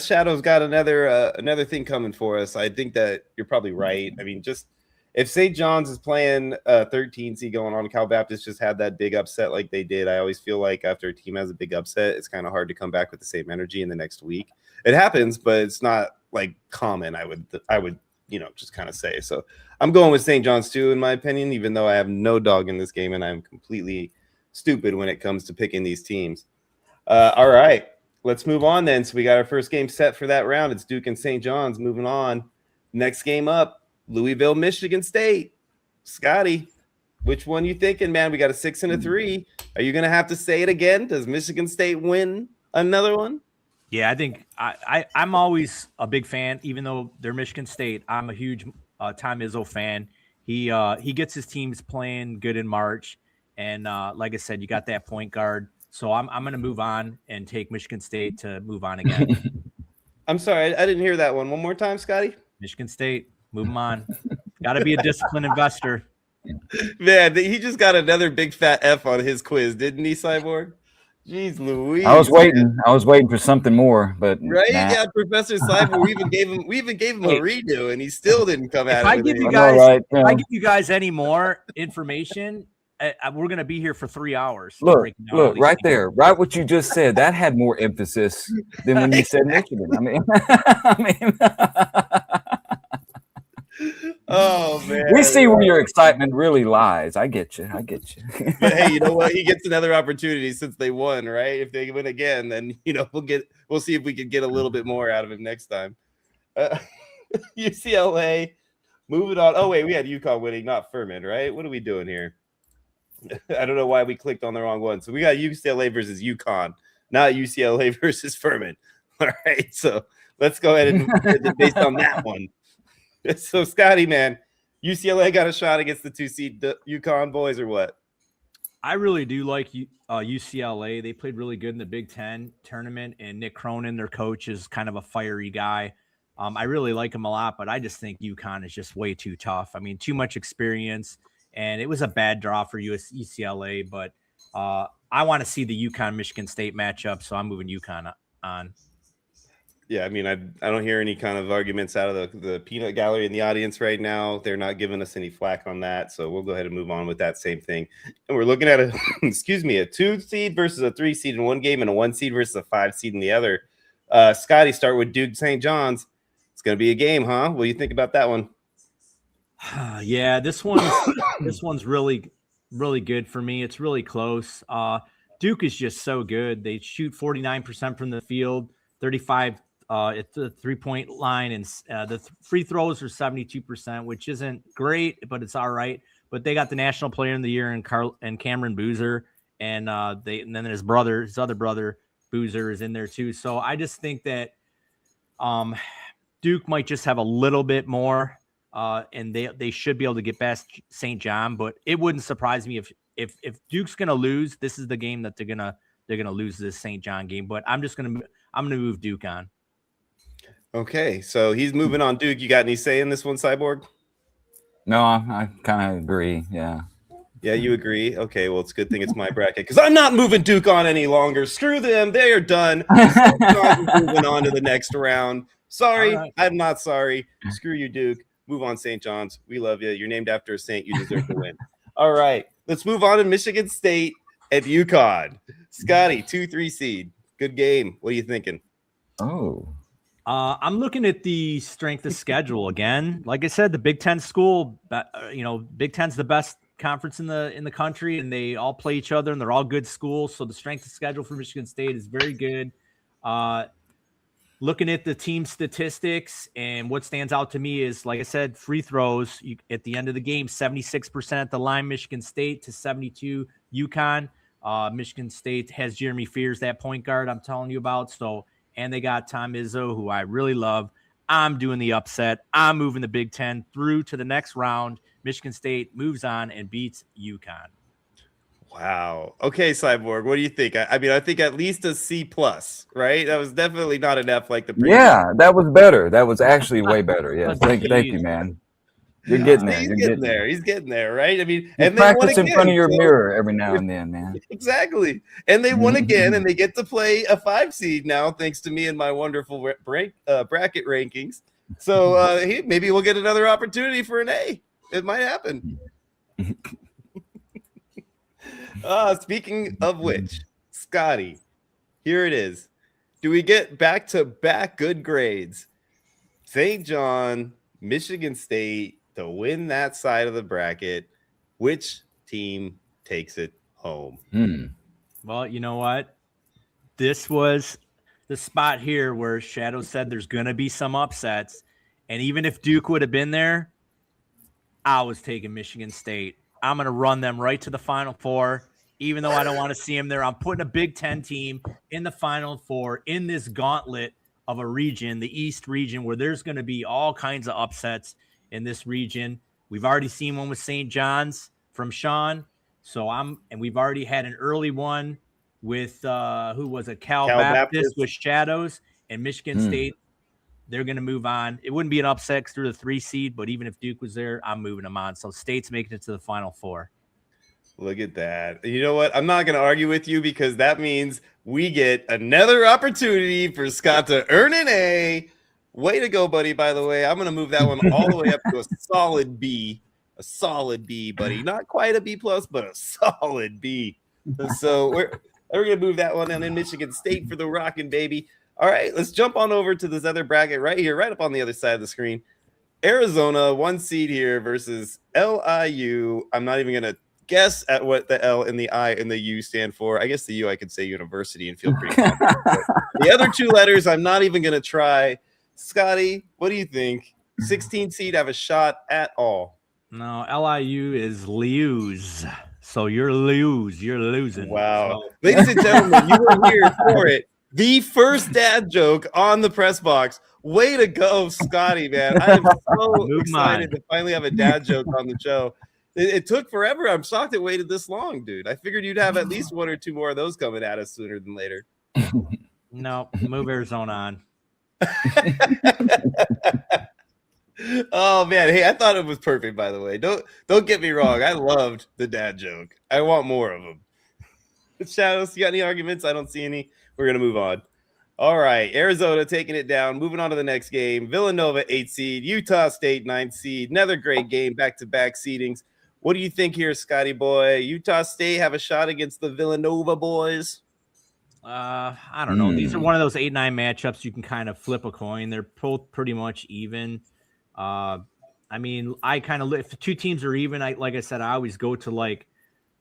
Shadow's got another thing coming for us. I think that you're probably right. I mean, just if St. John's is playing 13 seed going on, Cal Baptist just had that big upset like they did. I always feel like after a team has a big upset, it's kind of hard to come back with the same energy in the next week. It happens, but it's not common. I would just kind of say. So I'm going with St. John's too, in my opinion, even though I have no dog in this game and I'm completely stupid when it comes to picking these teams. All right, let's move on then. So we got our first game set for that round. It's Duke and St. John's. Moving on. Next game up, Louisville, Michigan State. Scotty, which one you thinking, man? We got a 6 and a 3. Are you going to have to say it again? Does Michigan State win another one? Yeah, I think I'm always a big fan, even though they're Michigan State. I'm a huge Tom Izzo fan. He gets his teams playing good in March. And like I said, you got that point guard. So I'm going to move on and take Michigan State to move on again. I'm sorry, I didn't hear that one. One more time, Scotty. Michigan State, move them on. Got to be a disciplined investor. Man, he just got another big fat F on his quiz, didn't he, Cyborg? Jeez Louise. I was waiting for something more, but right? nah. Yeah, Professor Cyborg, we even gave him a redo, and he still didn't come out. If I give you guys any more information, we're going to be here for 3 hours. Look, right there, right what you just said. That had more emphasis than when you said Michigan. I mean, Oh man, we see where your excitement really lies. I get you. But hey, you know what? He gets another opportunity since they won, right? If they win again, then we'll see if we can get a little bit more out of him next time. UCLA, moving on. Oh wait, we had UConn winning, not Furman, right? What are we doing here? I don't know why we clicked on the wrong one. So we got UCLA versus UConn, not UCLA versus Furman. All right, so let's go ahead and based on that one. So, Scotty, man, UCLA got a shot against the 2-seed UConn boys or what? I really do like UCLA. They played really good in the Big Ten tournament, and Nick Cronin, their coach, is kind of a fiery guy. I really like him a lot, but I just think UConn is just way too tough. I mean, too much experience, and it was a bad draw for UCLA, but I want to see the UConn-Michigan State matchup, so I'm moving UConn on. Yeah, I mean, I don't hear any kind of arguments out of the peanut gallery in the audience right now. They're not giving us any flack on that, so we'll go ahead and move on with that same thing. And we're looking at a 2-seed versus a 3-seed in one game and a 1-seed versus a 5-seed in the other. Scotty, start with Duke St. John's. It's going to be a game, huh? What do you think about that one? Yeah, this one's really, really good for me. It's really close. Duke is just so good. They shoot 49% from the field, 35 at the 3-point line, and the free throws are 72%, which isn't great, but it's all right. But they got the National Player of the Year and Cameron Boozer, and then his other brother Boozer is in there too. So I just think that Duke might just have a little bit more, and they should be able to get past St. John. But it wouldn't surprise me if Duke's gonna lose. This is the game that they're gonna lose, this St. John game. But I'm gonna move Duke on. Okay, so he's moving on Duke. You got any say in this one, Cyborg? No, I kind of agree. Yeah. Yeah, you agree? Okay, well, it's a good thing it's my bracket because I'm not moving Duke on any longer. Screw them. They are done. Moving on to the next round. Sorry, right. I'm not sorry. Screw you, Duke. Move on, St. John's. We love you. You're named after a saint. You deserve to win. All right, let's move on to Michigan State and UConn. Scotty, 2-3 seed. Good game. What are you thinking? Oh. I'm looking at the strength of schedule again. Like I said, the Big Ten school, Big Ten's the best conference in the country, and they all play each other, and they're all good schools. So the strength of schedule for Michigan State is very good. Looking at the team statistics, and what stands out to me is, like I said, free throws at the end of the game, 76% at the line, Michigan State to 72 UConn. Michigan State has Jeremy Fears, that point guard I'm telling you about. So. And they got Tom Izzo, who I really love. I'm doing the upset. I'm moving the Big Ten through to the next round. Michigan State moves on and beats UConn. Wow. Okay, Cyborg, what do you think? I mean, I think at least a C+, right? That was definitely not an F like the previous. Yeah, that was better. That was actually way better. Yeah, thank you, man. You're getting there. He's getting there, right? I mean, and practice in front of your mirror every now and then, man. Exactly. And they won again, and they get to play a 5-seed now, thanks to me and my wonderful bracket rankings. So maybe we'll get another opportunity for an A. It might happen. Speaking of which, Scotty, here it is. Do we get back-to-back good grades? St. John, Michigan State, to win that side of the bracket. Which team takes it home? Well, you know what? This was the spot here where Shadow said there's going to be some upsets. And even if Duke would have been there, I was taking Michigan State. I'm going to run them right to the Final Four, even though I don't want to see them there. I'm putting a Big Ten team in the Final Four in this gauntlet of a region, the East region, where there's going to be all kinds of upsets in this region. We've already seen one with St. John's from Sean. And we've already had an early one with who was it? Cal Baptist with Shadows, and Michigan State. They're going to move on. It wouldn't be an upset through the 3 seed, but even if Duke was there, I'm moving them on. So State's making it to the Final Four. Look at that. You know what? I'm not going to argue with you because that means we get another opportunity for Scott to earn an A. Way to go, buddy, by the way. I'm going to move that one all the way up to a solid B. a solid B, buddy. Not quite a B plus, but a solid B. So we're gonna move that one down in Michigan State for the Rockin' Baby. All right, let's jump on over to this other bracket right here, right up on the other side of the screen. Arizona, 1 seed here versus LIU. I'm not even gonna guess at what the L and the I and the U stand for. I guess the U I could say university and feel pretty confident. The other 2 letters, I'm not even gonna try. Scotty, what do you think? 16 seed have a shot at all? No, LIU is Liu's. So you're losing. Wow. So. Ladies and gentlemen, you were here for it. The first dad joke on the press box. Way to go, Scotty, man. I am so excited to finally have a dad joke on the show. It took forever. I'm shocked it waited this long, dude. I figured you'd have at least 1 or 2 more of those coming at us sooner than later. No, move Arizona on. Oh man, hey, I thought it was perfect, by the way. Don't get me wrong. I loved the dad joke. I want more of them. Shadows, you got any arguments? I don't see any. We're gonna move on. All right, Arizona taking it down. Moving on to the next game. Villanova 8 seed, Utah State 9 seed. Another great game, back-to-back seedings. What do you think here, Scotty boy? Utah State have a shot against the Villanova boys? I don't know. These are one of those 8-9 matchups you can kind of flip a coin. They're both pretty much even. I mean, I kind of if the 2 teams are even, like I said, I always go to like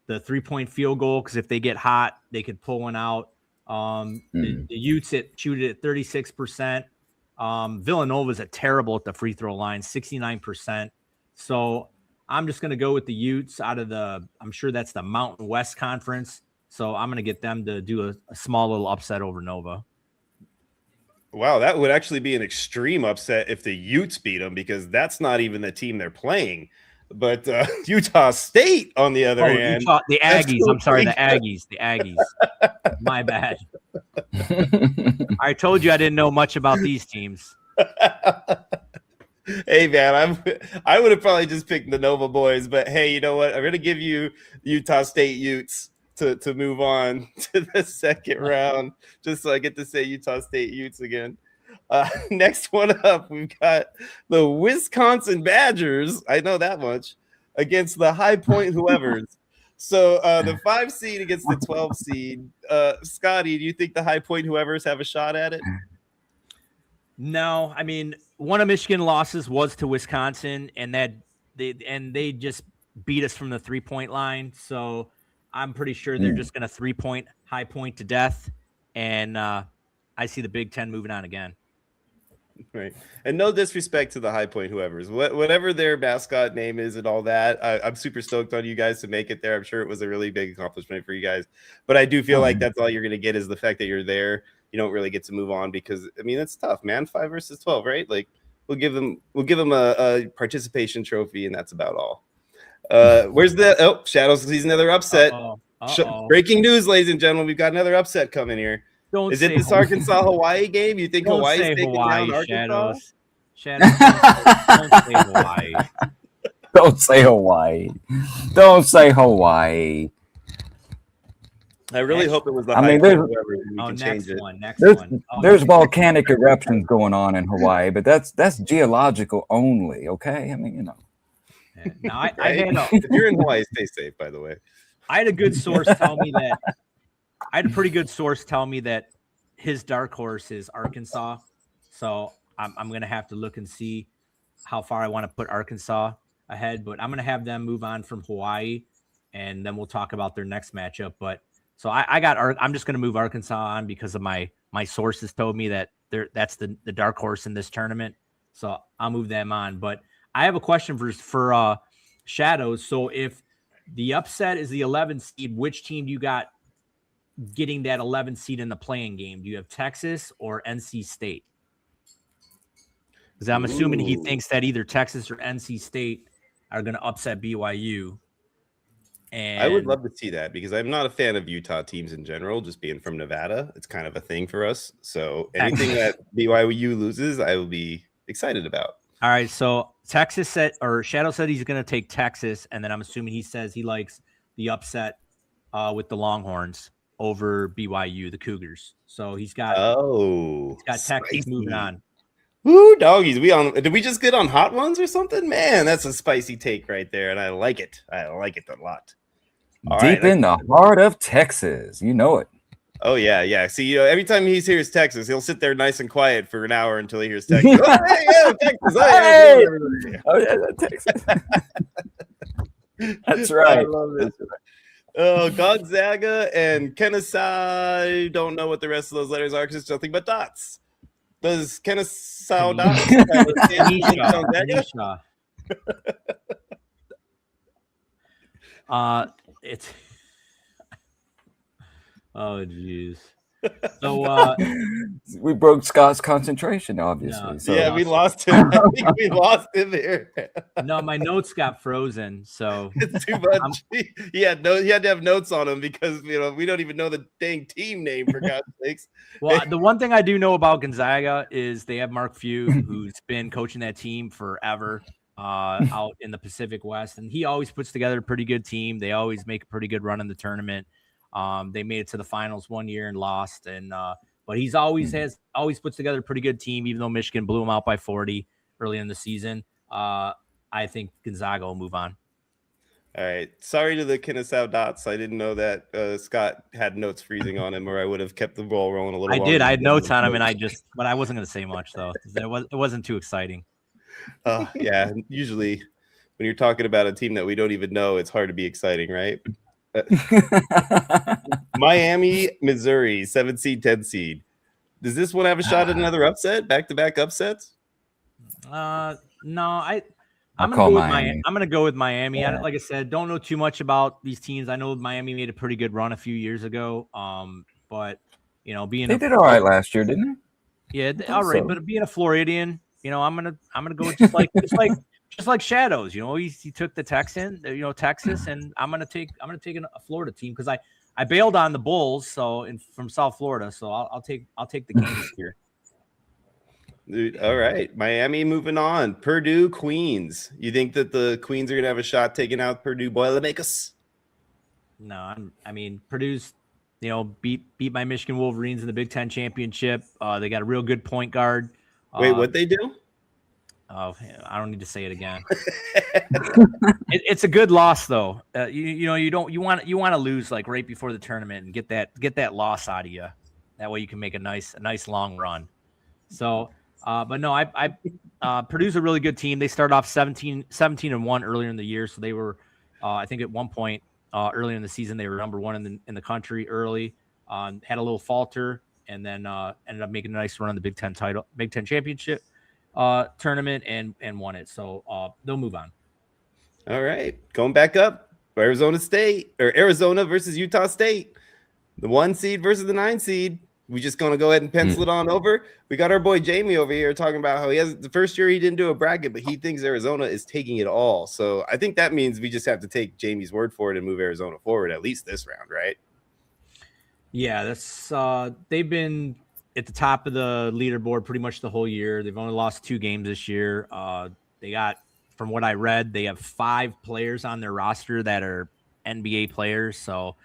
the 3-point field goal because if they get hot, they could pull one out. The Utes shoot it at 36%. Villanova's terrible at the free throw line, 69%. So I'm just going to go with the Utes out of I'm sure that's the Mountain West Conference. So I'm going to get them to do a small little upset over Nova. Wow, that would actually be an extreme upset if the Utes beat them because that's not even the team they're playing. But Utah State, on the other hand, the Aggies. I'm sorry, the Aggies. The Aggies. My bad. I told you I didn't know much about these teams. Hey man, I would have probably just picked the Nova boys, but hey, you know what? I'm gonna give you Utah State Utes to move on to the second round, just so I get to say Utah State Utes again. Next one up, we've got the Wisconsin Badgers. I know that much against the High Point Whoever's. So the 5 seed against the 12 seed. Scotty, do you think the High Point Whoever's have a shot at it? No, I mean, one of Michigan's losses was to Wisconsin, and they just beat us from the 3-point line. So I'm pretty sure they're just going to 3-point High Point to death, and I see the Big Ten moving on again. Right, and no disrespect to the High Point Whoever's, whatever their mascot name is and all that. I'm super stoked on you guys to make it there. I'm sure it was a really big accomplishment for you guys, but I do feel like that's all you're going to get is the fact that you're there. You don't really get to move on because I mean it's tough, man. 5 versus 12, right? Like we'll give them a participation trophy, and that's about all. Where's the Shadows sees another upset? Breaking news, ladies and gentlemen, we've got another upset coming here. Is it this Arkansas-Hawaii game? You think Hawaii's taking down Arkansas? Shadows, don't say Hawaii. Don't say Hawaii. Don't say Hawaii. I really hope it was the There's volcanic eruptions going on in Hawaii, but that's geological only, okay? I mean, you know. Now, if you're in Hawaii, stay safe, by the way. I had a good source tell me that I had a pretty good source tell me that his dark horse is Arkansas. So I'm going to have to look and see how far I want to put Arkansas ahead, but I'm going to have them move on from Hawaii, and then we'll talk about their next matchup. But so I'm just going to move Arkansas on because of my sources told me that that's the dark horse in this tournament. So I'll move them on. But I have a question for Shadows. So if the upset is the 11th seed, which team do you got getting that 11th seed in the playing game? Do you have Texas or NC State? Because I'm assuming he thinks that either Texas or NC State are going to upset BYU. And I would love to see that because I'm not a fan of Utah teams in general, just being from Nevada. It's kind of a thing for us. So anything that BYU loses, I will be excited about. All right. So Texas Shadow said he's going to take Texas. And then I'm assuming he says he likes the upset with the Longhorns over BYU, the Cougars. So he's got Texas moving on. Woo, doggies. Did we just get on hot ones or something? Man, that's a spicy take right there, and I like it. I like it a lot. All Deep right, in the heart of Texas. You know it. Oh yeah. See, every time he hears Texas, he'll sit there nice and quiet for an hour until he hears Texas. Oh, hey, yeah, Texas. Hey! Yeah. Oh yeah, that's Texas. That's right. I love it. Oh, Gonzaga and Kennesaw. Don't know what the rest of those letters are because it's nothing but dots. Does Kennesaw dots? Kenesha. It's oh geez. So we broke Scott's concentration, obviously. No, So. Yeah, we lost him. I think we lost him here. No, my notes got frozen, so It's too much. He had to have notes on him because we don't even know the dang team name for God's sakes. Well, the one thing I do know about Gonzaga is they have Mark Few, who's been coaching that team forever out in the Pacific West, and he always puts together a pretty good team. They always make a pretty good run in the tournament. They made it to the finals one year and lost, but he's always puts together a pretty good team, even though Michigan blew him out by 40 early in the season. I think Gonzaga will move on. All right. Sorry to the Kennesaw dots. I didn't know that Scott had notes freezing on him, or I would have kept the ball rolling a little. I longer. did. I had notes on him, but I wasn't going to say much though. It wasn't too exciting. Yeah. Usually, when you're talking about a team that we don't even know, it's hard to be exciting, right? Miami, Missouri, 7 seed, 10 seed. Does this one have a shot at another upset? Back-to-back upsets? No, I'm gonna go with Miami. Yeah. Like I said, don't know too much about these teams. I know Miami made a pretty good run a few years ago. But they did all right last year, didn't they? Yeah, all right. So. But being a Floridian, I'm gonna go just like Shadows. He took the Texas, and I'm gonna take a Florida team because I bailed on the Bulls, from South Florida, so I'll take the Kings here. Dude, all right, Miami moving on. Purdue, Queens. You think that the Queens are gonna have a shot taking out Purdue Boilermakers? No, I mean Purdue's beat my Michigan Wolverines in the Big Ten championship. They got a real good point guard. Wait, what they do? Oh, I don't need to say it again. It's a good loss though. You want to lose like right before the tournament and get that loss out of you. That way you can make a nice long run. So, but no, Purdue's a really good team. They started off 17-1 earlier in the year, so they were, I think at one point earlier in the season they were number one in the country early. Had a little falter and then ended up making a nice run on the Big Ten championship tournament and won it. So they'll move on. All right, going back up, Arizona versus Utah State, the 1 seed versus the 9 seed. We just gonna go ahead and pencil it on over. We got our boy Jamie over here talking about how he has the first year he didn't do a bracket, but he thinks Arizona is taking it all. So I think that means we just have to take Jamie's word for it and move Arizona forward at least this round, right? Yeah, that's they've been at the top of the leaderboard pretty much the whole year. They've only lost 2 games this year. They got, from what I read, they have 5 players on their roster that are NBA players. So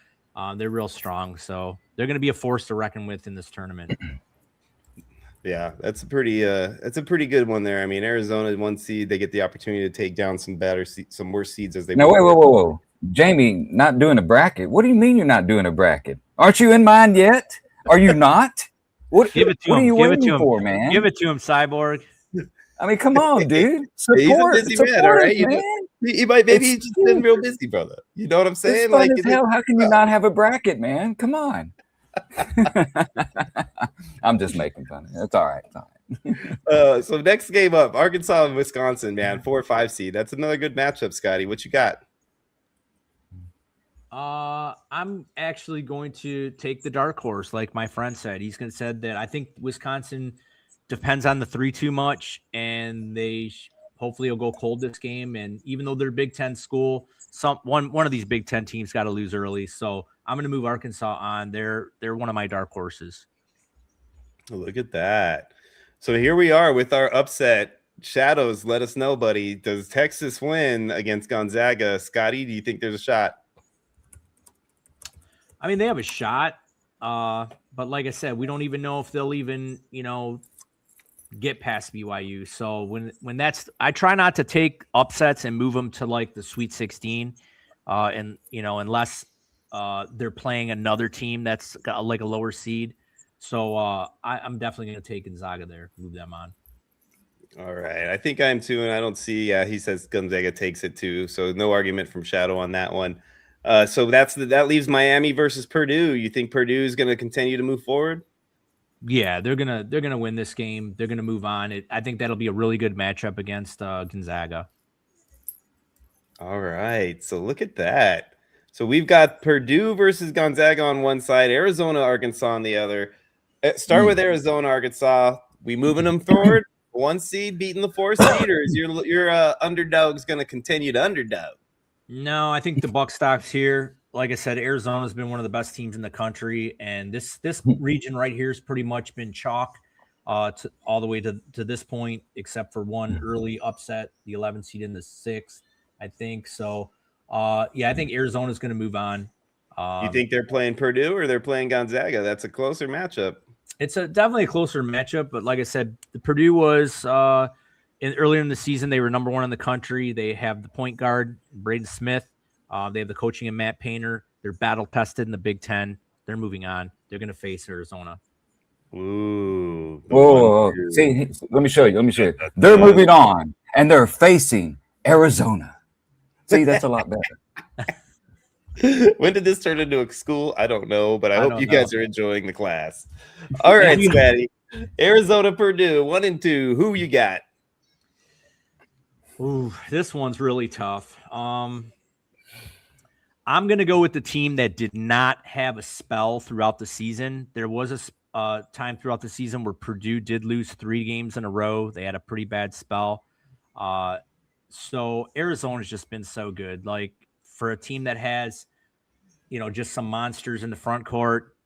they're real strong. So they're going to be a force to reckon with in this tournament. Yeah, that's a pretty good one there. I mean, Arizona 1 seed, they get the opportunity to take down some worse seeds as they. No, whoa. Jamie, not doing a bracket. What do you mean you're not doing a bracket? Aren't you in mine yet? Are you not? What are you waiting for, man? Give it to him, Cyborg. I mean, come on, dude. He's a busy man, all right? He's just been real busy, brother. You know what I'm saying? Like, how can you not have a bracket, man? Come on. I'm just making fun of it. It's all right. So next game up, Arkansas and Wisconsin, man, 4-5 seed. That's another good matchup, Scotty. What you got? I'm actually going to take the dark horse, like my friend said. He's going to said that I think Wisconsin depends on the 3 too much, and they hopefully will go cold this game. And even though they're a Big Ten school, one of these Big Ten teams got to lose early. So I'm going to move Arkansas on. They're one of my dark horses. Look at that. So here we are with our upset. Shadows, let us know, buddy. Does Texas win against Gonzaga? Scotty, do you think there's a shot? I mean, they have a shot. But like I said, we don't even know if they'll even, get past BYU. So when that's, I try not to take upsets and move them to like the Sweet 16, and unless they're playing another team that's got like a lower seed. So I'm definitely going to take Gonzaga there, move them on. All right, I think I'm too, and I don't see. He says Gonzaga takes it too, so no argument from Shadow on that one. So that leaves Miami versus Purdue. You think Purdue is going to continue to move forward? Yeah, they're gonna win this game. They're gonna move on. I think that'll be a really good matchup against Gonzaga. All right, so look at that. So we've got Purdue versus Gonzaga on one side, Arizona, Arkansas on the other. Start with Arizona, Arkansas. We moving them forward. 1 seed beating the 4 seed, or is your underdog's going to continue to underdog? No, I think the buck stops here. Like I said, Arizona's been one of the best teams in the country, and this region right here has pretty much been chalk to all the way to this point, except for one early upset, the 11th seed in the 6th, I think. So, I think Arizona's going to move on. You think they're playing Purdue or they're playing Gonzaga? That's a closer matchup. It's definitely a closer matchup, but like I said, the Purdue was earlier in the season. They were number 1 in the country. They have the point guard Braden Smith. They have the coaching of Matt Painter. They're battle tested in the Big Ten. They're moving on. They're going to face Arizona. Ooh! Whoa! See, let me show you. They're moving on, and they're facing Arizona. See, that's a lot better. When did this turn into a school? I don't know, but I hope you guys are enjoying the class. All right, Scotty. Arizona, Purdue, 1 and 2. Who you got? Ooh, this one's really tough. I'm going to go with the team that did not have a spell throughout the season. There was a time throughout the season where Purdue did lose 3 games in a row. They had a pretty bad spell. So Arizona's just been so good. Like, for a team that has, just some monsters in the front court,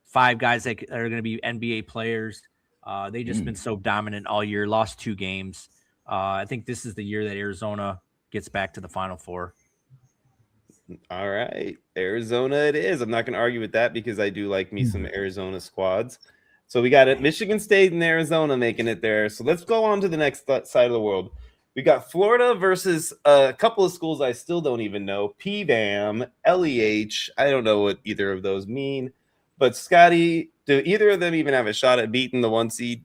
5 guys that are going to be NBA players. They just been so dominant all year, lost 2 games. I think this is the year that Arizona gets back to the Final Four. All right, Arizona it is. I'm not going to argue with that because I do like me some Arizona squads. So we got it, Michigan State and Arizona making it there. So let's go on to the next side of the world. We got Florida versus a couple of schools I still don't even know. PBAM, LEH. I don't know what either of those mean. But Scotty, do either of them even have a shot at beating the 1 seed?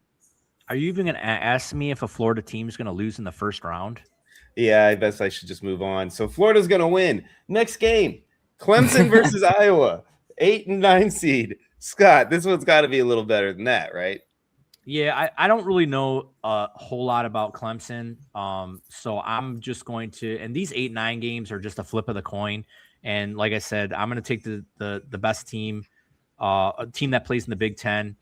Are you even going to ask me if a Florida team is going to lose in the first round? Yeah, I guess I should just move on. So Florida's going to win. Next game, Clemson versus Iowa, 8 and 9 seed. Scott, this one's got to be a little better than that, right? Yeah, I don't really know a whole lot about Clemson. So I'm just going to – and these 8-9 games are just a flip of the coin. And like I said, I'm going to take the best team, a team that plays in the Big Ten,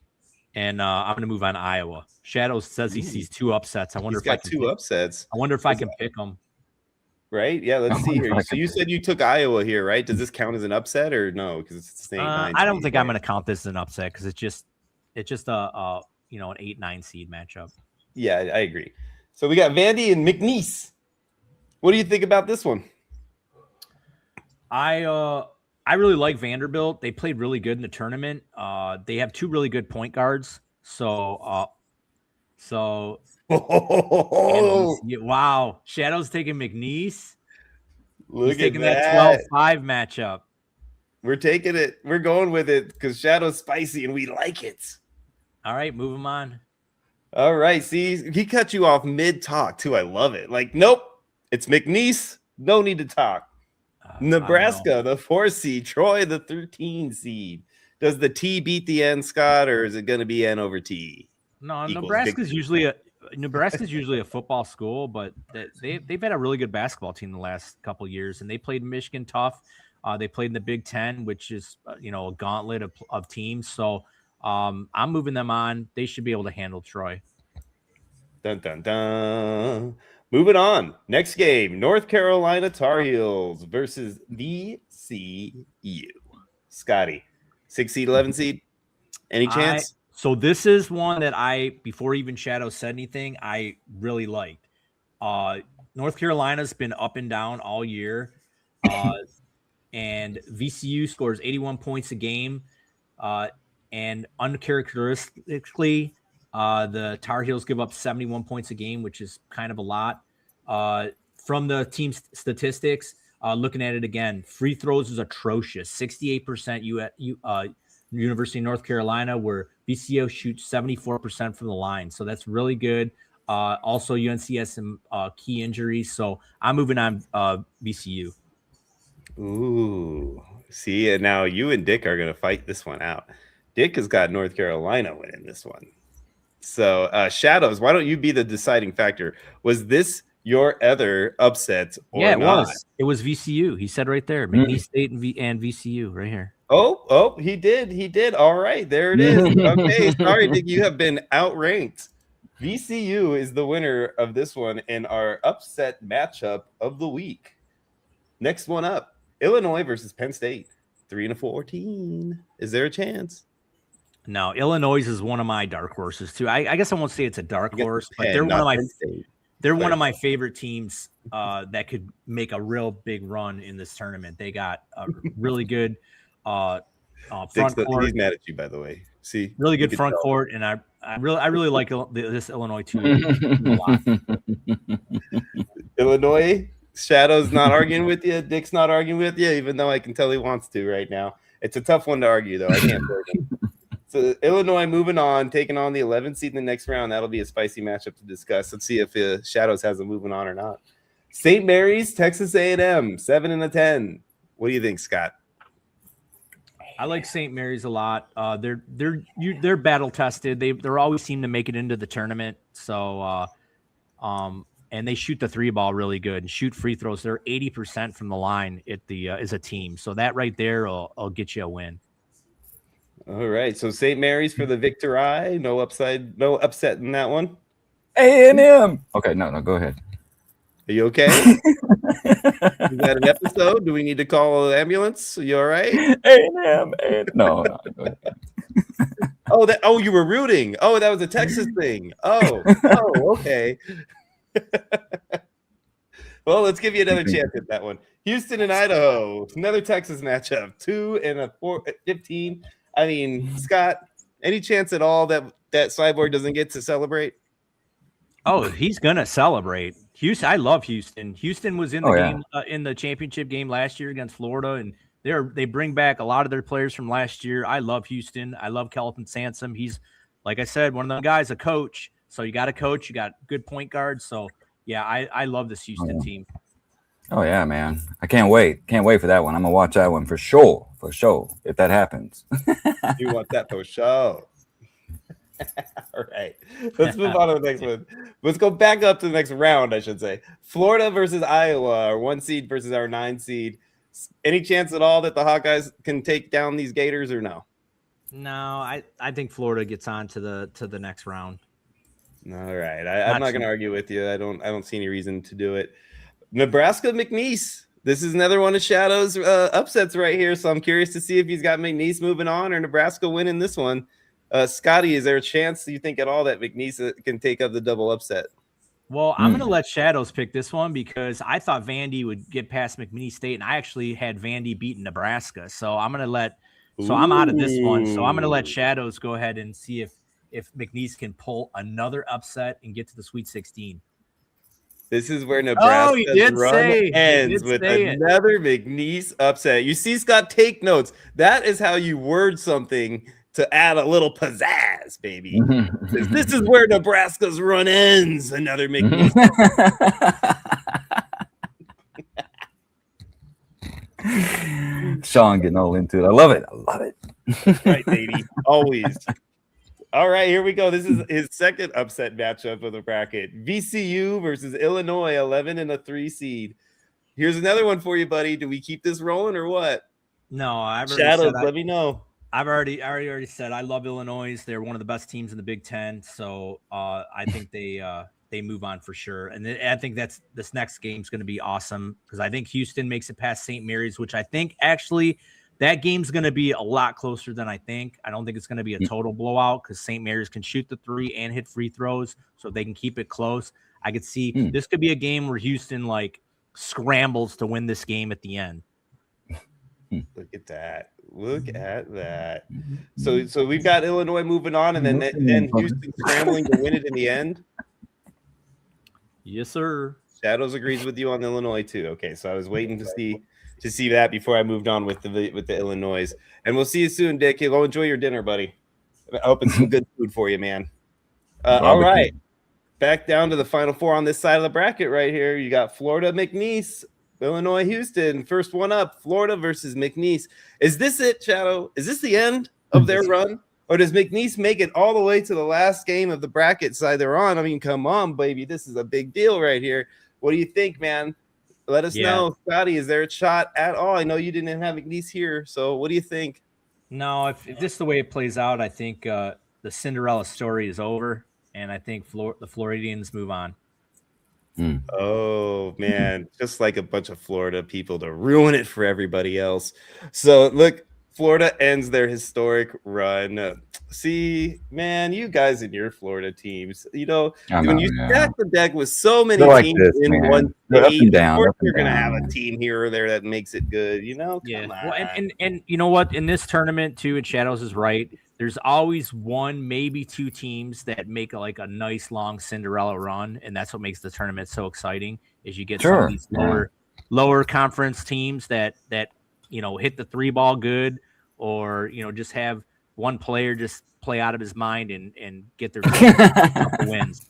and I'm going to move on Iowa. Shadow says he sees 2 upsets. I wonder if I can 2 upsets. I wonder if I can pick them. Right? Yeah, let's see here. So you said you took Iowa here, right? Does this count as an upset or no? Because it's the same. I don't think I'm going to count this as an upset because it's just a an 8-9 seed matchup. Yeah, I agree. So we got Vandy and McNeese. What do you think about this one? I really like Vanderbilt. They played really good in the tournament. They have 2 really good point guards. So wow, Shadow's taking McNeese. He's taking that 12-5 matchup. We're taking it. We're going with it because Shadow's spicy and we like it. All right, move him on. All right. See, he cut you off mid-talk, too. I love it. Like, nope, it's McNeese. No need to talk. Nebraska, the 4 seed. Troy, the 13 seed. Does the T beat the N, Scott, or is it going to be N over T? No, Nebraska's usually a football school, but they've had a really good basketball team the last couple of years, and they played Michigan tough. They played in the Big Ten, which is a gauntlet of teams. So I'm moving them on. They should be able to handle Troy. Dun, dun, dun. Moving on. Next game, North Carolina Tar Heels versus VCU. Scotty, 6 seed, 11 seed. Any chance? So this is one that before even Shadow said anything, I really liked. North Carolina's been up and down all year. And VCU scores 81 points a game. And uncharacteristically, The Tar Heels give up 71 points a game, which is kind of a lot. From the team statistics, looking at it again, free throws is atrocious. 68% University of North Carolina, where VCU shoots 74% from the line. So that's really good. Also, UNC has some key injuries. So I'm moving on VCU. Ooh, see, and now you and Dick are going to fight this one out. Dick has got North Carolina winning this one. So, Shadows, why don't you be the deciding factor? Was this your other upset or yeah, it not? was. It was VCU. He said right there, McNeese State and VCU right here. Oh, he did. All right, there it is. Okay, sorry, Dick, you have been outranked. VCU is the winner of this one in our upset matchup of the week. Next one up, Illinois versus Penn State, 3-14. Is there a chance? No, Illinois is one of my dark horses too. I guess I won't say it's a dark horse, but they're one of my favorite teams that could make a real big run in this tournament. They got a really good front court. He's mad at you, by the way. See, really good front court, and I really like this Illinois team a lot. Illinois, Shadow's not arguing with you. Dick's not arguing with you, even though I can tell he wants to right now. It's a tough one to argue, though. I can't blame him. So Illinois moving on, taking on the 11th seed in the next round. That'll be a spicy matchup to discuss. Let's see if Shadows has them moving on or not. St. Mary's, Texas A&M, 7-10. What do you think, Scott? I like St. Mary's a lot. They're battle tested. They're always seem to make it into the tournament. So, and they shoot the three ball really good and shoot free throws. They're 80% from the line at the as a team. So that right there will get you a win. All right, so St. Mary's for the victory. No upset in that one. A&M. Okay, no, go ahead. Are you okay? Is that an episode? Do we need to call an ambulance? Are you all right? A&M. No. Go ahead. Oh, you were rooting. Oh, that was a Texas thing. Oh, okay. Well, let's give you another chance at that one. Houston and Idaho, another Texas matchup. 2-15. I mean, Scott, any chance at all that Psyborg doesn't get to celebrate? Oh, he's gonna celebrate. Houston, I love Houston. Houston was in the game in the championship game last year against Florida, and they bring back a lot of their players from last year. I love Houston. I love Kelvin Sansom. He's, like I said, one of them guys, a coach. So you got a coach, you got good point guards. So yeah, I love this Houston team. Oh yeah, man. I can't wait. Can't wait for that one. I'm gonna watch that one for sure. If that happens. You want that for sure. All right. Let's move on to the next one. Let's go back up to the next round, I should say. Florida versus Iowa, our 1 seed versus our 9 seed. Any chance at all that the Hawkeyes can take down these Gators or no? No, I think Florida gets on to the next round. All right. I'm not going to argue with you. I don't see any reason to do it. Nebraska McNeese. This is another one of Shadow's upsets right here. So I'm curious to see if he's got McNeese moving on or Nebraska winning this one. Scotty, is there a chance you think at all that McNeese can take up the double upset? Well, I'm going to let Shadows pick this one because I thought Vandy would get past McNeese State, and I actually had Vandy beating Nebraska. So I'm going to let – so I'm out of this one. So I'm going to let Shadows go ahead and see if McNeese can pull another upset and get to the Sweet 16. This is where Nebraska's run ends with another McNeese upset. You see, Scott, take notes. That is how you word something to add a little pizzazz, baby. This is where Nebraska's run ends. Another McNeese. Sean getting all into it. I love it. Right, baby. Always. All right, here we go. This is his second upset matchup of the bracket. VCU versus Illinois, 11 and a 3 seed. Here's another one for you, buddy. Do we keep this rolling or what? No, I've already Shadows, let me know. I've already said I love Illinois. They're one of the best teams in the Big Ten, so I think they move on for sure. And I think this next game is going to be awesome because I think Houston makes it past St. Mary's, which I think actually that game's going to be a lot closer than I think. I don't think it's going to be a total blowout because St. Mary's can shoot the three and hit free throws, so they can keep it close. I could see this could be a game where Houston like scrambles to win this game at the end. Look at that. Look at that. So we've got Illinois moving on, and then Houston scrambling to win it in the end. Yes, sir. Shadows agrees with you on Illinois too. Okay, so I was waiting to see that before I moved on with the Illinois. And we'll see you soon, Dick. Go enjoy your dinner, buddy. I hope it's some good food for you, man. All right. Back down to the final four on this side of the bracket right here. You got Florida, McNeese, Illinois, Houston. First one up, Florida versus McNeese. Is this it, Shadow? Is this the end of their run? Or does McNeese make it all the way to the last game of the bracket side they're on? I mean, come on, baby. This is a big deal right here. What do you think, man? Let us know. Scotty, is there a shot at all? I know you didn't have McNeese here, so what do you think? No, if this is the way it plays out, I think the Cinderella story is over, and I think the Floridians move on. Oh, man, just like a bunch of Florida people to ruin it for everybody else. So, look, Florida ends their historic run. See, man, you guys and your Florida teams, when you stack the deck with so many teams in one state, of course you're going to have a team here or there that makes it good, Come on. Well, and you know what? In this tournament, too, and Shadows is right, there's always one, maybe two teams that make like a nice long Cinderella run, and that's what makes the tournament so exciting. Is you get some of these lower conference teams that hit the three ball good, or just have one player just play out of his mind and get their wins.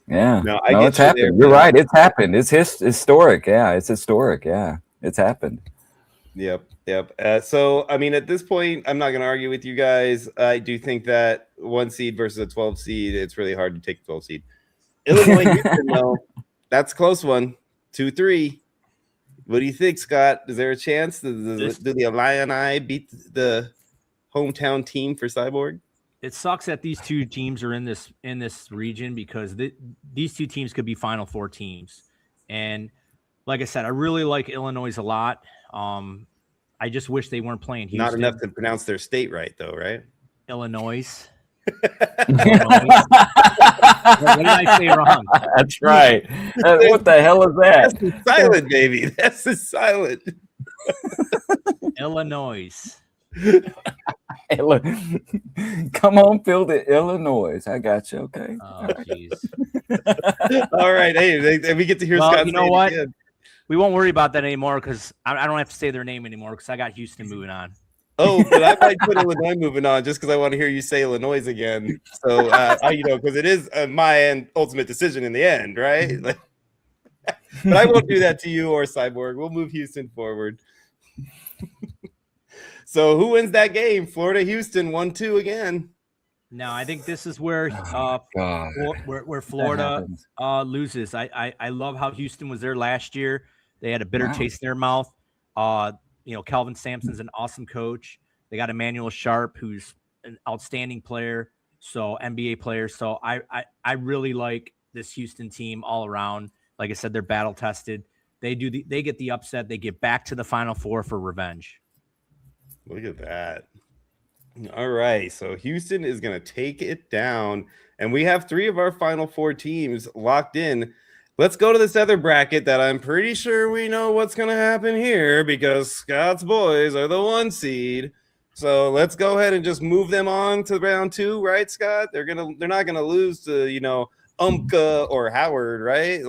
Yeah, it's happened. You're right. It's happened. It's historic. Yeah, it's historic. Yeah, it's happened. Yep. So, I mean, at this point, I'm not going to argue with you guys. I do think that 1 seed versus a 12 seed, it's really hard to take the 12 seed. Illinois, Houston, though, that's a close one. 2-3. What do you think, Scott? Is there a chance? Do the Illini beat the hometown team for Psyborg? It sucks that these two teams are in this region because these two teams could be Final Four teams. And like I said, I really like Illinois a lot. I just wish they weren't playing Houston. Not enough to pronounce their state right, though, right? Illinois. What did I say wrong? That's right. What the hell is that? That's the silent, baby. That's the silent. Illinois. Come on, Phil, the Illinois. I got you. Okay. Oh, jeez. All right. Hey, we get to hear Scott. You know what? Again. We won't worry about that anymore because I don't have to say their name anymore because I got Houston moving on. Oh, but I might put Illinois moving on just because I want to hear you say Illinois again. So, because it is my ultimate decision in the end, right? But I won't do that to you or Cyborg. We'll move Houston forward. So, who wins that game? Florida, Houston, 1-2 again. No, I think this is where Florida loses. I love how Houston was there last year. They had a bitter taste in their mouth. Kelvin Sampson's an awesome coach. They got Emmanuel Sharp, who's an outstanding player, so NBA player. So I really like this Houston team all around. Like I said, they're battle tested. They get the upset. They get back to the Final Four for revenge. Look at that. All right, so Houston is going to take it down, and we have 3 of our Final Four teams locked in. Let's go to this other bracket that I'm pretty sure we know what's going to happen here because Scott's boys are the 1 seed. So let's go ahead and just move them on to round 2, right, Scott? They're not gonna lose to Umpka or Howard, right?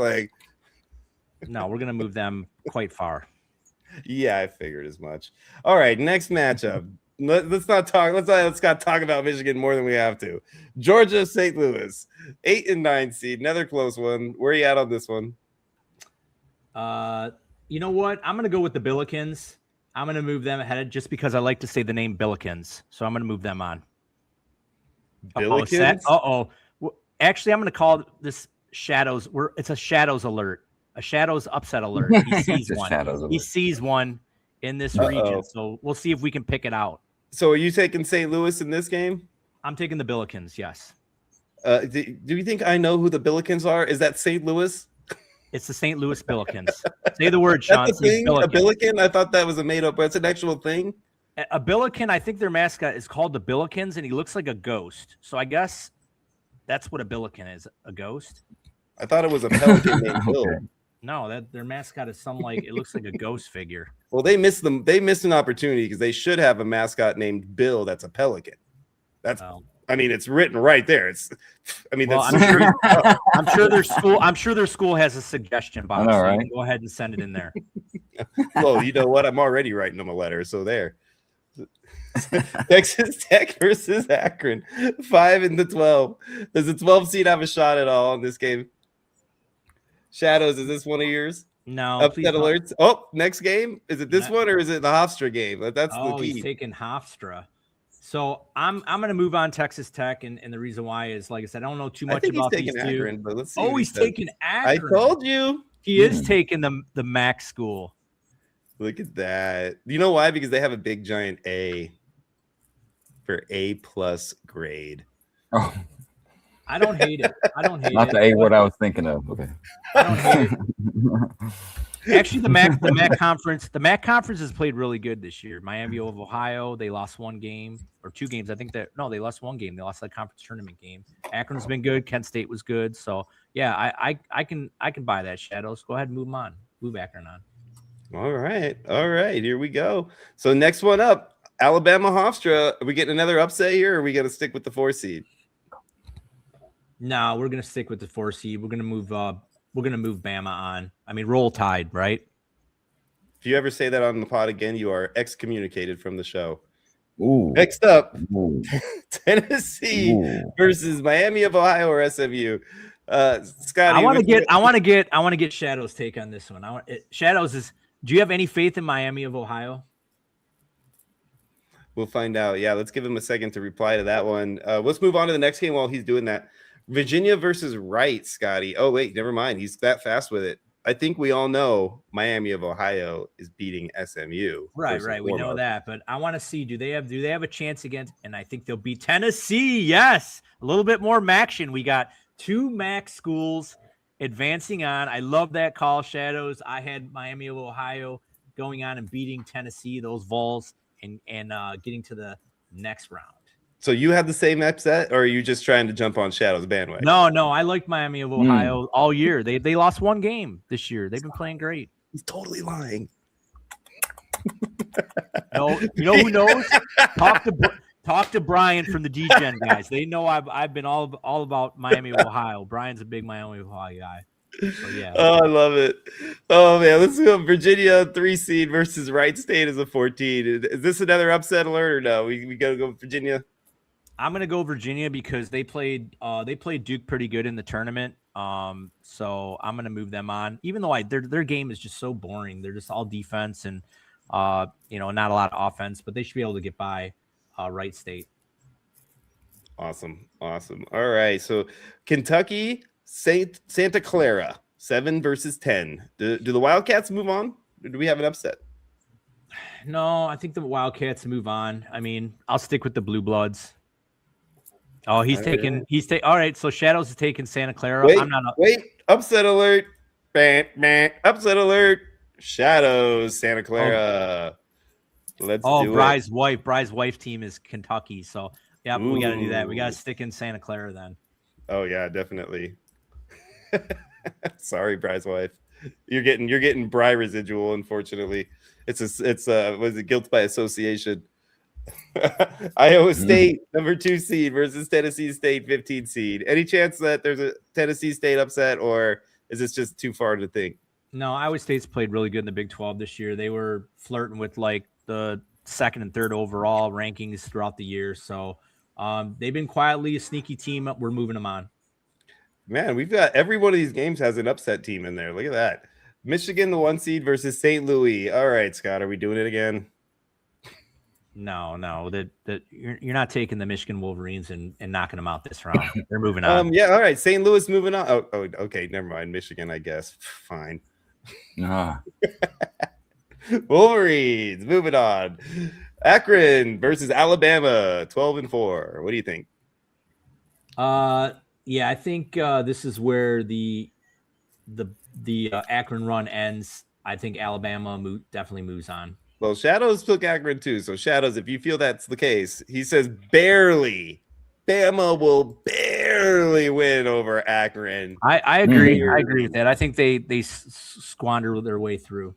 No, we're gonna move them quite far. Yeah, I figured as much. All right, next matchup. Let's not talk. Let's not talk about Michigan more than we have to. Georgia, St. Louis, 8 and 9 seed, another close one. Where are you at on this one? You know what? I'm gonna go with the Billikens. I'm gonna move them ahead just because I like to say the name Billikens. So I'm gonna move them on. Billikens? Actually, I'm gonna call this Shadows. It's a Shadows alert. A Shadows upset alert. He sees one. He sees one in this region. So we'll see if we can pick it out. So are you taking St. Louis in this game? I'm taking the Billikens, yes. Do you think I know who the Billikens are? Is that St. Louis? It's the St. Louis Billikens. Say the word, Sean. That's a thing? A Billiken? I thought that was a made-up. That's an actual thing? A Billiken, I think their mascot is called the Billikens, and he looks like a ghost. So I guess that's what a Billiken is, a ghost. I thought it was a pelican named Bill. No, that their mascot is some like it looks like a ghost figure. Well, they missed them. They missed an opportunity because they should have a mascot named Bill. That's a pelican. That's. Oh. I mean, it's written right there. It's. I mean, Well, that's. I'm sure their school. I'm sure their school has a suggestion box. I know, So right? you can go ahead and send it in there. Well, you know what? I'm already writing them a letter. So there. Texas Tech versus Akron, 5-12. Does the 12 seed have a shot at all in this game? Shadows, is this one of yours? No. Upset alerts. Oh, next game. Is it this one or is it the Hofstra game? That's the key. He's taking Hofstra. So I'm going to move on Texas Tech, and the reason why is, like I said, I don't know too much about these Akron, two. but let's see. He's taking Akron. I told you. He is taking the MAC school. Look at that. You know why? Because they have a big giant A for A+ grade. Oh, I don't hate it. I don't hate not it. the A word I was thinking of. Okay. I don't hate it. Actually, the MAC conference has played really good this year. Miami of Ohio, they lost one game or two games. I think they lost one game. They lost the conference tournament game. Akron's been good. Kent State was good. So yeah, I can buy that. Shadows. Go ahead and move them on. Move Akron on. All right. Here we go. So next one up, Alabama Hofstra. Are we getting another upset here, or are we going to stick with the 4 seed? No, we're gonna stick with the 4 seed. We're gonna move Bama on. I mean, roll Tide, right? If you ever say that on the pod again, you are excommunicated from the show. Ooh. Next up, Ooh. Tennessee versus Miami of Ohio or SMU. Scotty, I want to get Shadow's take on this one. Shadows is. Do you have any faith in Miami of Ohio? We'll find out. Yeah, let's give him a second to reply to that one. Let's move on to the next game while he's doing that. Virginia versus Wright, Scotty. Oh, wait, never mind. He's that fast with it. I think we all know Miami of Ohio is beating SMU. Right. We know that, but I want to see do they have a chance against? And I think they'll beat Tennessee. Yes, a little bit more MACtion. We got 2 MAC schools advancing on. I love that call, Shadows. I had Miami of Ohio going on and beating Tennessee, those Vols, and getting to the next round. So you have the same upset, or are you just trying to jump on Shadow's bandwagon? No, I like Miami of Ohio all year. They lost one game this year. They've been playing great. He's totally lying. No, you know who knows? Talk to Brian from the DGen guys. They know I've been all about Miami of Ohio. Brian's a big Miami of Ohio guy. So, yeah. Oh, I love it. Oh man, let's go. Virginia 3 seed versus Wright State as a 14. Is this another upset alert or no? We gotta go with Virginia. I'm gonna go Virginia because they played Duke pretty good in the tournament. So I'm gonna move them on, even though their game is just so boring. They're just all defense and not a lot of offense, but they should be able to get by Wright State. Awesome. All right, so Kentucky Santa Clara 7 versus 10. Do the Wildcats move on? Or do we have an upset? No, I think the Wildcats move on. I mean, I'll stick with the Blue Bloods. Oh, all right. So Shadows is taking Santa Clara. Wait, upset alert. Upset alert. Shadows, Santa Clara. Let's do Bry's wife team is Kentucky. So yeah, we got to do that. We got to stick in Santa Clara then. Oh yeah, definitely. Sorry, Bry's wife. You're getting Bry residual, unfortunately. Was it guilt by association? Iowa State number 2 seed versus Tennessee State 15 seed. Any chance that there's a Tennessee State upset, or is this just too far to think? No, Iowa State's played really good in the Big 12 this year. They were flirting with like the 2nd and 3rd overall rankings throughout the year. So they've been quietly a sneaky team. We're moving them on. Man, we've got every one of these games has an upset team in there. Look at that. Michigan, the 1 seed versus St. Louis. All right, Scott, are we doing it again? No, that you're not taking the Michigan Wolverines and knocking them out this round. They're moving on. Yeah, all right. St. Louis moving on. Oh, okay, never mind. Michigan, I guess. Fine. Wolverines moving on. Akron versus Alabama, 12-4. What do you think? Yeah, I think this is where the Akron run ends. I think Alabama definitely moves on. Well, Shadows took Akron too. So Shadows, if you feel that's the case, he says barely Bama will barely win over Akron. I agree. I agree with that. I think they squander their way through.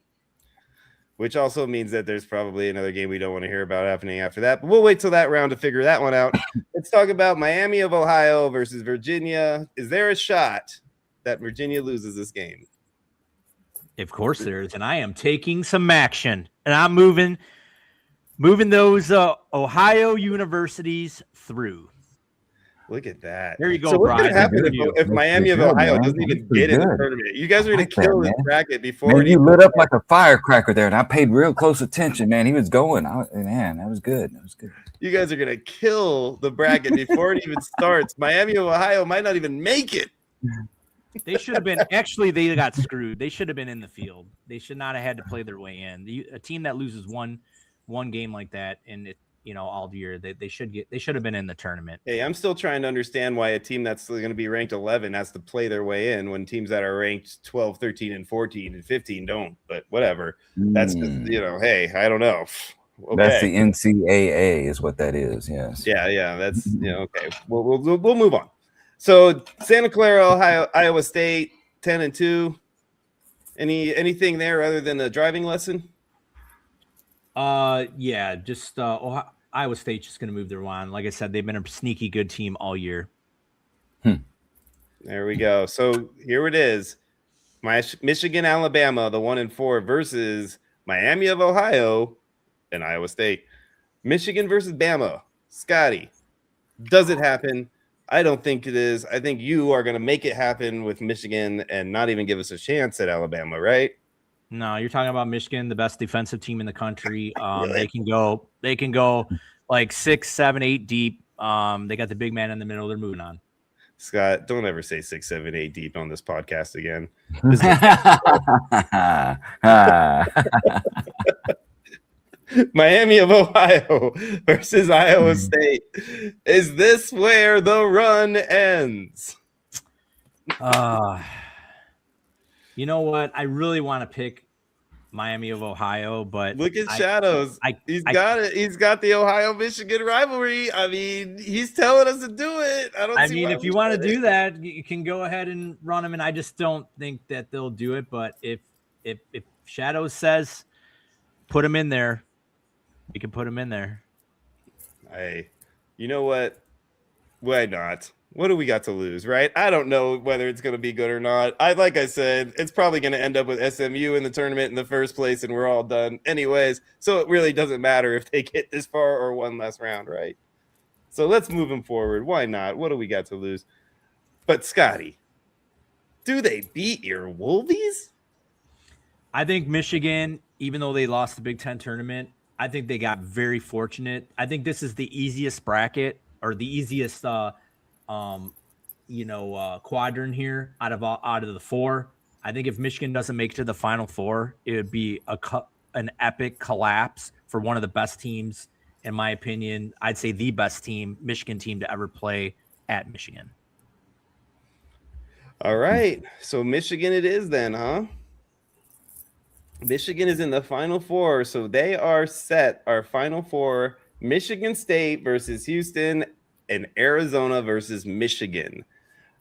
Which also means that there's probably another game we don't want to hear about happening after that. But we'll wait till that round to figure that one out. Let's talk about Miami of Ohio versus Virginia. Is there a shot that Virginia loses this game? Of course there is, and I am taking some action, and I'm moving those Ohio universities through. Look at that. There you go, so what's Brian. going to happen if Miami of Ohio doesn't even get in the tournament? You guys are going to kill this bracket before. Man, you lit up like a firecracker there, and I paid real close attention, man. He was going. Man, that was good. That was good. You guys are going to kill the bracket before it even starts. Miami of Ohio might not even make it. They should have been. Actually, they got screwed. They should have been in the field. They should not have had to play their way in. A team that loses one game like that, and it, all year, they should have been in the tournament. Hey, I'm still trying to understand why a team that's going to be ranked 11 has to play their way in when teams that are ranked 12, 13, and 14 and 15 don't. But whatever. That's just, hey, I don't know. Okay. That's the NCAA is what that is. Yes. Yeah. That's okay. We'll move on. So Santa Clara, Ohio, Iowa State, 10-2. Anything there other than a driving lesson? Yeah, just Iowa State's just going to move their wand. Like I said, they've been a sneaky good team all year. There we go. So here it is. Michigan, Alabama, the 1-4 versus Miami of Ohio and Iowa State. Michigan versus Bama. Scotty, does it happen? I don't think it is. I think you are going to make it happen with Michigan and not even give us a chance at Alabama, right? No, you're talking about Michigan, the best defensive team in the country. Really? They can go like 6, 7, 8 deep. They got the big man in the middle. They're moving on. Scott, don't ever say 6, 7, 8 deep on this podcast again. Miami of Ohio versus Iowa State. Is this where the run ends? You know what? I really want to pick Miami of Ohio, but look at Shadows. He's got the Ohio-Michigan rivalry. I mean, he's telling us to do it. I mean, if you want to do that, you can go ahead and run them, and I just don't think that they'll do it. But if Shadows says put him in there, we can put him in there. Hey, you know what? Why not? What do we got to lose, right? I don't know whether it's going to be good or not. Like I said, it's probably going to end up with SMU in the tournament in the first place, and we're all done anyways. So it really doesn't matter if they get this far or one last round, right? So let's move them forward. Why not? What do we got to lose? But Scotty, do they beat your Wolvies? I think Michigan, even though they lost the Big Ten tournament, I think they got very fortunate. I think this is the easiest bracket or the easiest quadrant here out of the four. I think if Michigan doesn't make it to the Final Four, it would be an epic collapse for one of the best teams, in my opinion. I'd say the best Michigan team to ever play at Michigan. All right, so Michigan it is then, huh? Michigan is in the Final Four, so they are set. Our Final Four: Michigan State versus Houston and Arizona versus Michigan.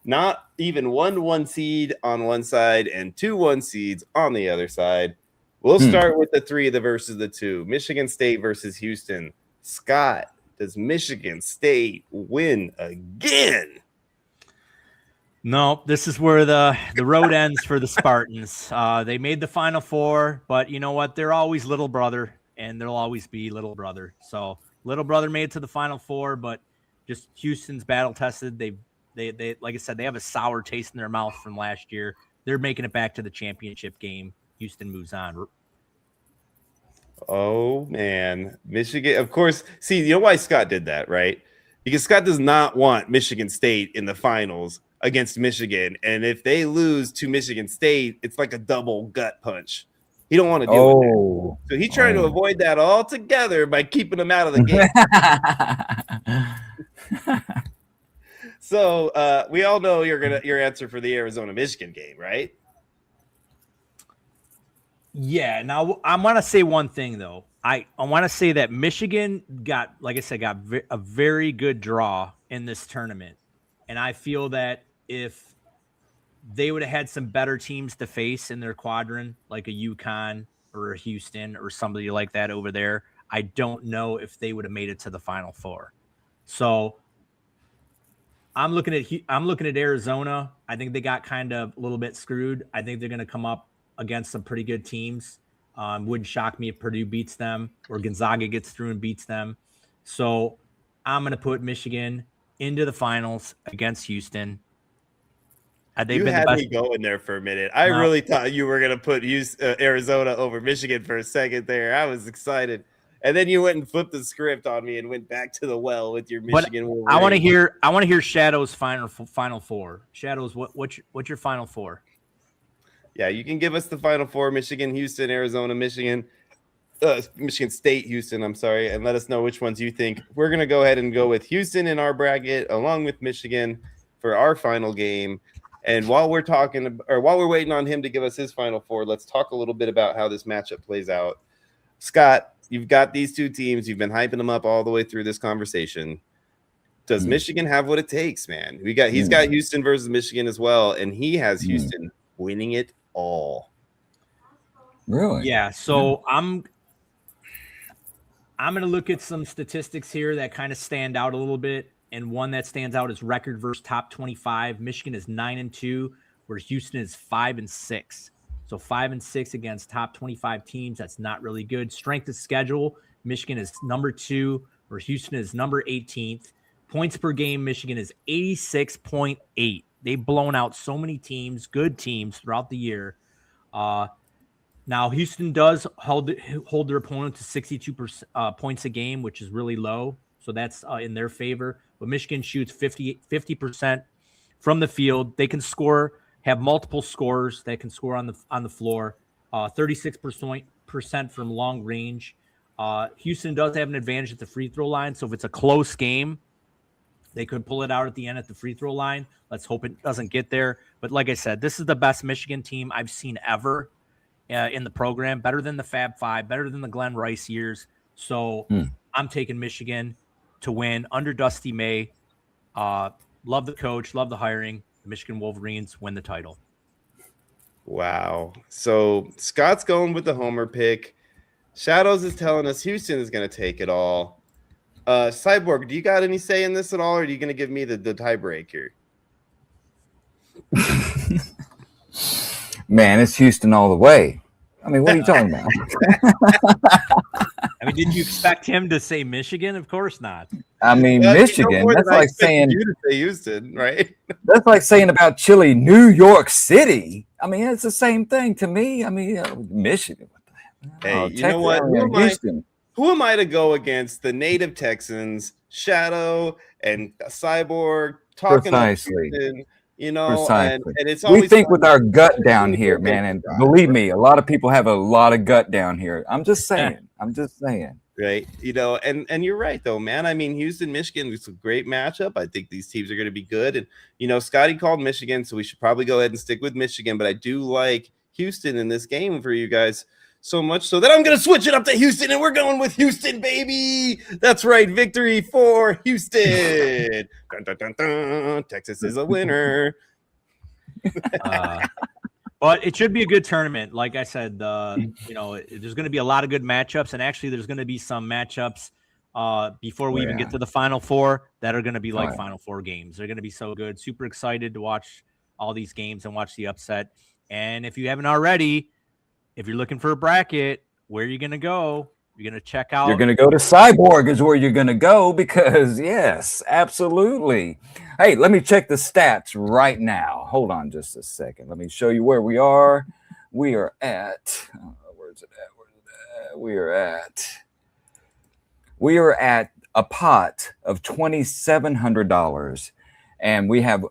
Not even one seed on one side and 2 1 seeds on the other side. We'll start with the 3 versus the 2. Michigan State versus Houston. Scott, does Michigan State win again? No, this is where the road ends for the Spartans. They made the Final Four, but you know what? They're always little brother, and they'll always be little brother. So little brother made it to the Final Four, but just Houston's battle tested. They like I said, they have a sour taste in their mouth from last year. They're making it back to the championship game. Houston moves on. Oh man, Michigan. Of course. See, you know why Scott did that, right? Because Scott does not want Michigan State in the finals against Michigan, and if they lose to Michigan State, it's like a double gut punch. He don't want to deal with that. So he's trying to avoid that altogether by keeping them out of the game. So we all know your answer for the Arizona-Michigan game, right? Yeah. Now I want to say one thing though. I want to say that Michigan got, like I said, a very good draw in this tournament. And I feel that if they would have had some better teams to face in their quadrant, like a UConn or a Houston or somebody like that over there, I don't know if they would have made it to the Final Four. So I'm looking at Arizona. I think they got kind of a little bit screwed. I think they're going to come up against some pretty good teams. Wouldn't shock me if Purdue beats them or Gonzaga gets through and beats them. So I'm going to put Michigan into the finals against Houston. You had me going there for a minute. I really thought you were going to put Arizona over Michigan for a second there. I was excited. And then you went and flipped the script on me and went back to the well with your Michigan. But I want to hear Shadow's final four. Shadows, what's your final four? Yeah, you can give us the final four: Michigan, Houston, Arizona, Michigan State, Houston. I'm sorry, and let us know which ones you think. We're gonna go ahead and go with Houston in our bracket, along with Michigan for our final game. And while we're waiting on him to give us his final four, let's talk a little bit about how this matchup plays out. Scott, you've got these two teams. You've been hyping them up all the way through this conversation. Does Michigan have what it takes, man? He's got Houston versus Michigan as well, and he has Houston winning it all. Really? Yeah. So I'm going to look at some statistics here that kind of stand out a little bit. And one that stands out is record versus top 25. Michigan is 9-2, whereas Houston is 5-6. So 5-6 against top 25 teams. That's not really good. Strength of schedule, Michigan is number 2, whereas Houston is number 18th. Points per game, Michigan is 86.8. They've blown out so many teams, good teams throughout the year. Now, Houston does hold their opponent to 62% points a game, which is really low. So that's in their favor. But Michigan shoots 50% from the field. They can score, have multiple scorers that can score on the floor. 36% from long range. Houston does have an advantage at the free throw line. So if it's a close game, they could pull it out at the end at the free throw line. Let's hope it doesn't get there. But like I said, this is the best Michigan team I've seen ever in the program. Better than the Fab Five, better than the Glenn Rice years. So I'm taking Michigan to win under Dusty May. Love the coach, love the hiring. The Michigan Wolverines win the title. Wow. So Scott's going with the homer pick. Shadows is telling us Houston is going to take it all. Cyborg, do you got any say in this at all, or are you going to give me the tie break here? Man, it's Houston all the way. I mean, what are you talking about? I mean, did you expect him to say Michigan? Of course not. I mean, Michigan, that's like saying you to say Houston, right? That's like saying about Chile, New York City. I mean, it's the same thing to me. I mean, Michigan. Hey, you know what? Who am I to go against the native Texans, Shadow and Cyborg, talking about Houston, you know, and it's always we think with our gut down here, man. And believe me, a lot of people have a lot of gut down here. I'm just saying. Right. You know, and you're right, though, man. I mean, Houston, Michigan, it's a great matchup. I think these teams are going to be good. And, you know, Scotty called Michigan, so we should probably go ahead and stick with Michigan. But I do like Houston in this game for you guys so much so that I'm going to switch it up to Houston, and we're going with Houston, baby. That's right. Victory for Houston. Dun, dun, dun, dun. Texas is a winner. But it should be a good tournament. Like I said, you know, there's going to be a lot of good matchups, and actually there's going to be some matchups before we even get to the Final Four that are going to be like Final Four games. They're going to be so good. Super excited to watch all these games and watch the upset. And if you haven't already, if you're looking for a bracket, where are you going to go? You're going to check out. You're going to go to Psyborg is where you're going to go because, yes, absolutely. Hey, let me check the stats right now. Hold on just a second. Let me show you where we are. We are at, where's it at? We are at a pot of $2,700, and we have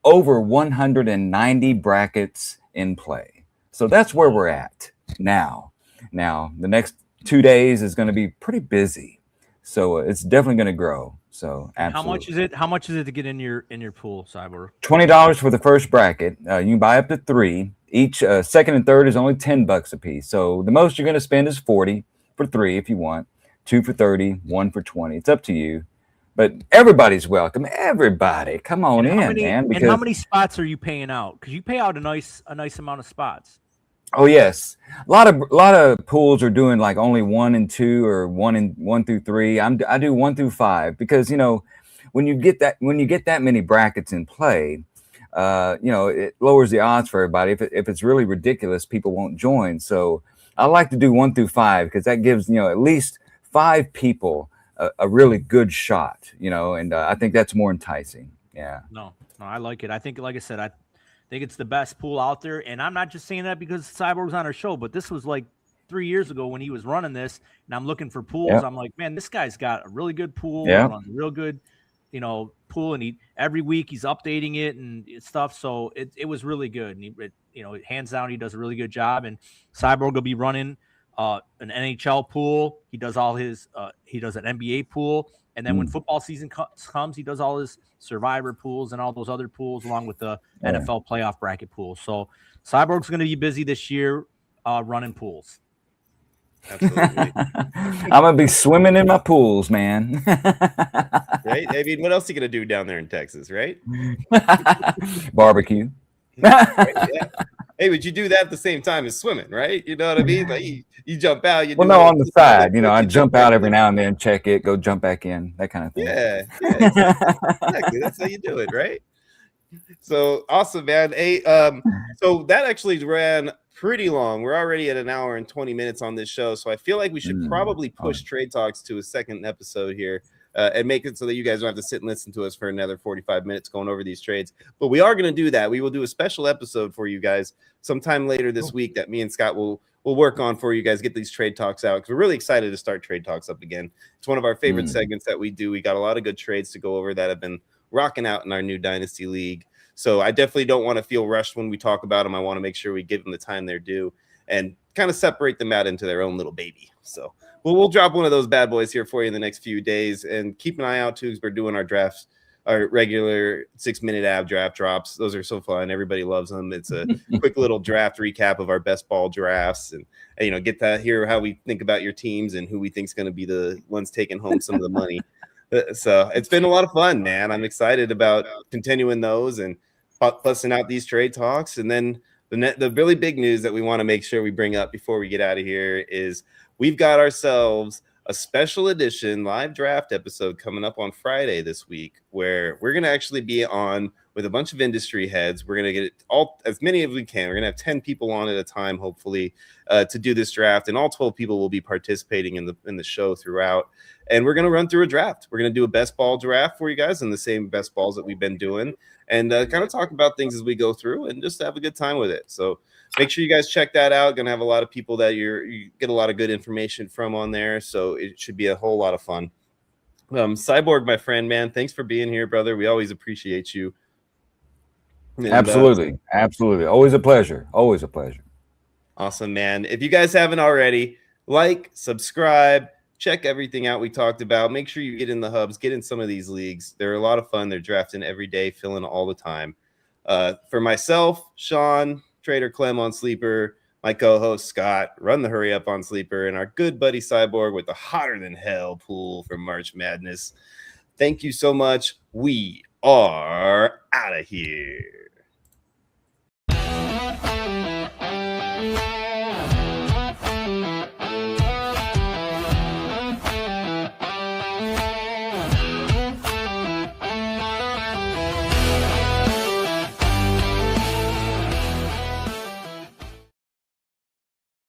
over 190 brackets in play. So that's where we're at now. Now, the next 2 days is going to be pretty busy, so it's definitely going to grow. So absolutely. How much is it to get in your pool, Cyber? $20 for the first bracket. You can buy up to 3. Each second and third is only $10 a piece. So the most you're going to spend is $40. for 3 if you want, 2 for 30, 1 for 20. It's up to you. But everybody's welcome. Everybody, come on in, man. And how many spots are you paying out? Because you pay out a nice amount of spots. Oh yes, a lot of pools are doing like only 1 and 2 or 1 through 3. I do 1 through 5 because when you get that many brackets in play, it lowers the odds for everybody. If it's really ridiculous, people won't join. So I like to do 1 through 5 because that gives at least 5 people a really good shot. And I think that's more enticing. Yeah. No, I like it. I think, like I said, I think it's the best pool out there. And I'm not just saying that because Cyborg's on our show, but this was like 3 years ago when he was running this, and I'm looking for pools. Yep. I'm like, man, this guy's got a really good pool. Yeah. Runs a real good, pool, and every week he's updating it and stuff. So it was really good. And hands down, he does a really good job. And Psyborg will be running an NHL pool. He does all his he does an NBA pool. And then when football season comes, he does all his survivor pools and all those other pools along with the NFL playoff bracket pools. So Cyborg's going to be busy this year running pools. Absolutely. I'm going to be swimming in my pools, man. Right? I mean, what else are you going to do down there in Texas, right? Barbecue. Right, yeah. Hey, but you do that at the same time as swimming, right? You know what I mean? Like you jump out. On the side. I jump out every now and then, check it, go jump back in, that kind of thing. Yeah, exactly. That's how you do it, right? So awesome, man. Hey, so that actually ran pretty long. We're already at 1 hour and 20 minutes on this show, so I feel like we should probably push Trade Talks to a second episode here. And make it so that you guys don't have to sit and listen to us for another 45 minutes going over these trades. But we are going to do that. We will do a special episode for you guys sometime later this week that me and Scott will work on for you guys, get these trade talks out, because we're really excited to start trade talks up again. It's one of our favorite segments that we do. We got a lot of good trades to go over that have been rocking out in our new Dynasty League. So I definitely don't want to feel rushed when we talk about them. I want to make sure we give them the time they're due and kind of separate them out into their own little baby. So we'll drop one of those bad boys here for you in the next few days, and keep an eye out too, because we're doing our drafts, our regular 6-minute ab draft drops. Those are so fun. Everybody loves them. It's a quick little draft recap of our best ball drafts, and get to hear how we think about your teams and who we think is going to be the ones taking home some of the money. So it's been a lot of fun, man. I'm excited about continuing those and busting out these trade talks. And then the really big news that we want to make sure we bring up before we get out of here is we've got ourselves a special edition live draft episode coming up on Friday this week, where we're going to actually be on with a bunch of industry heads. We're going to get as many as we can. We're going to have 10 people on at a time, hopefully, to do this draft. And all 12 people will be participating in the show throughout. And we're going to run through a draft. We're going to do a best ball draft for you guys and the same best balls that we've been doing, and kind of talk about things as we go through and just have a good time with it. So make sure you guys check that out. Going to have a lot of people that you get a lot of good information from on there. So it should be a whole lot of fun. Cyborg, my friend, man, thanks for being here, brother. We always appreciate you. And, absolutely. Always a pleasure. Always a pleasure. Awesome, man. If you guys haven't already, like, subscribe, check everything out we talked about. Make sure you get in the hubs, get in some of these leagues. They're a lot of fun. They're drafting every day, filling all the time. For myself, Sean, Trader Clem on Sleeper, my co-host Scott, run the hurry up on Sleeper, and our good buddy Cyborg with the hotter than hell pool for March Madness. Thank you so much. We are out of here.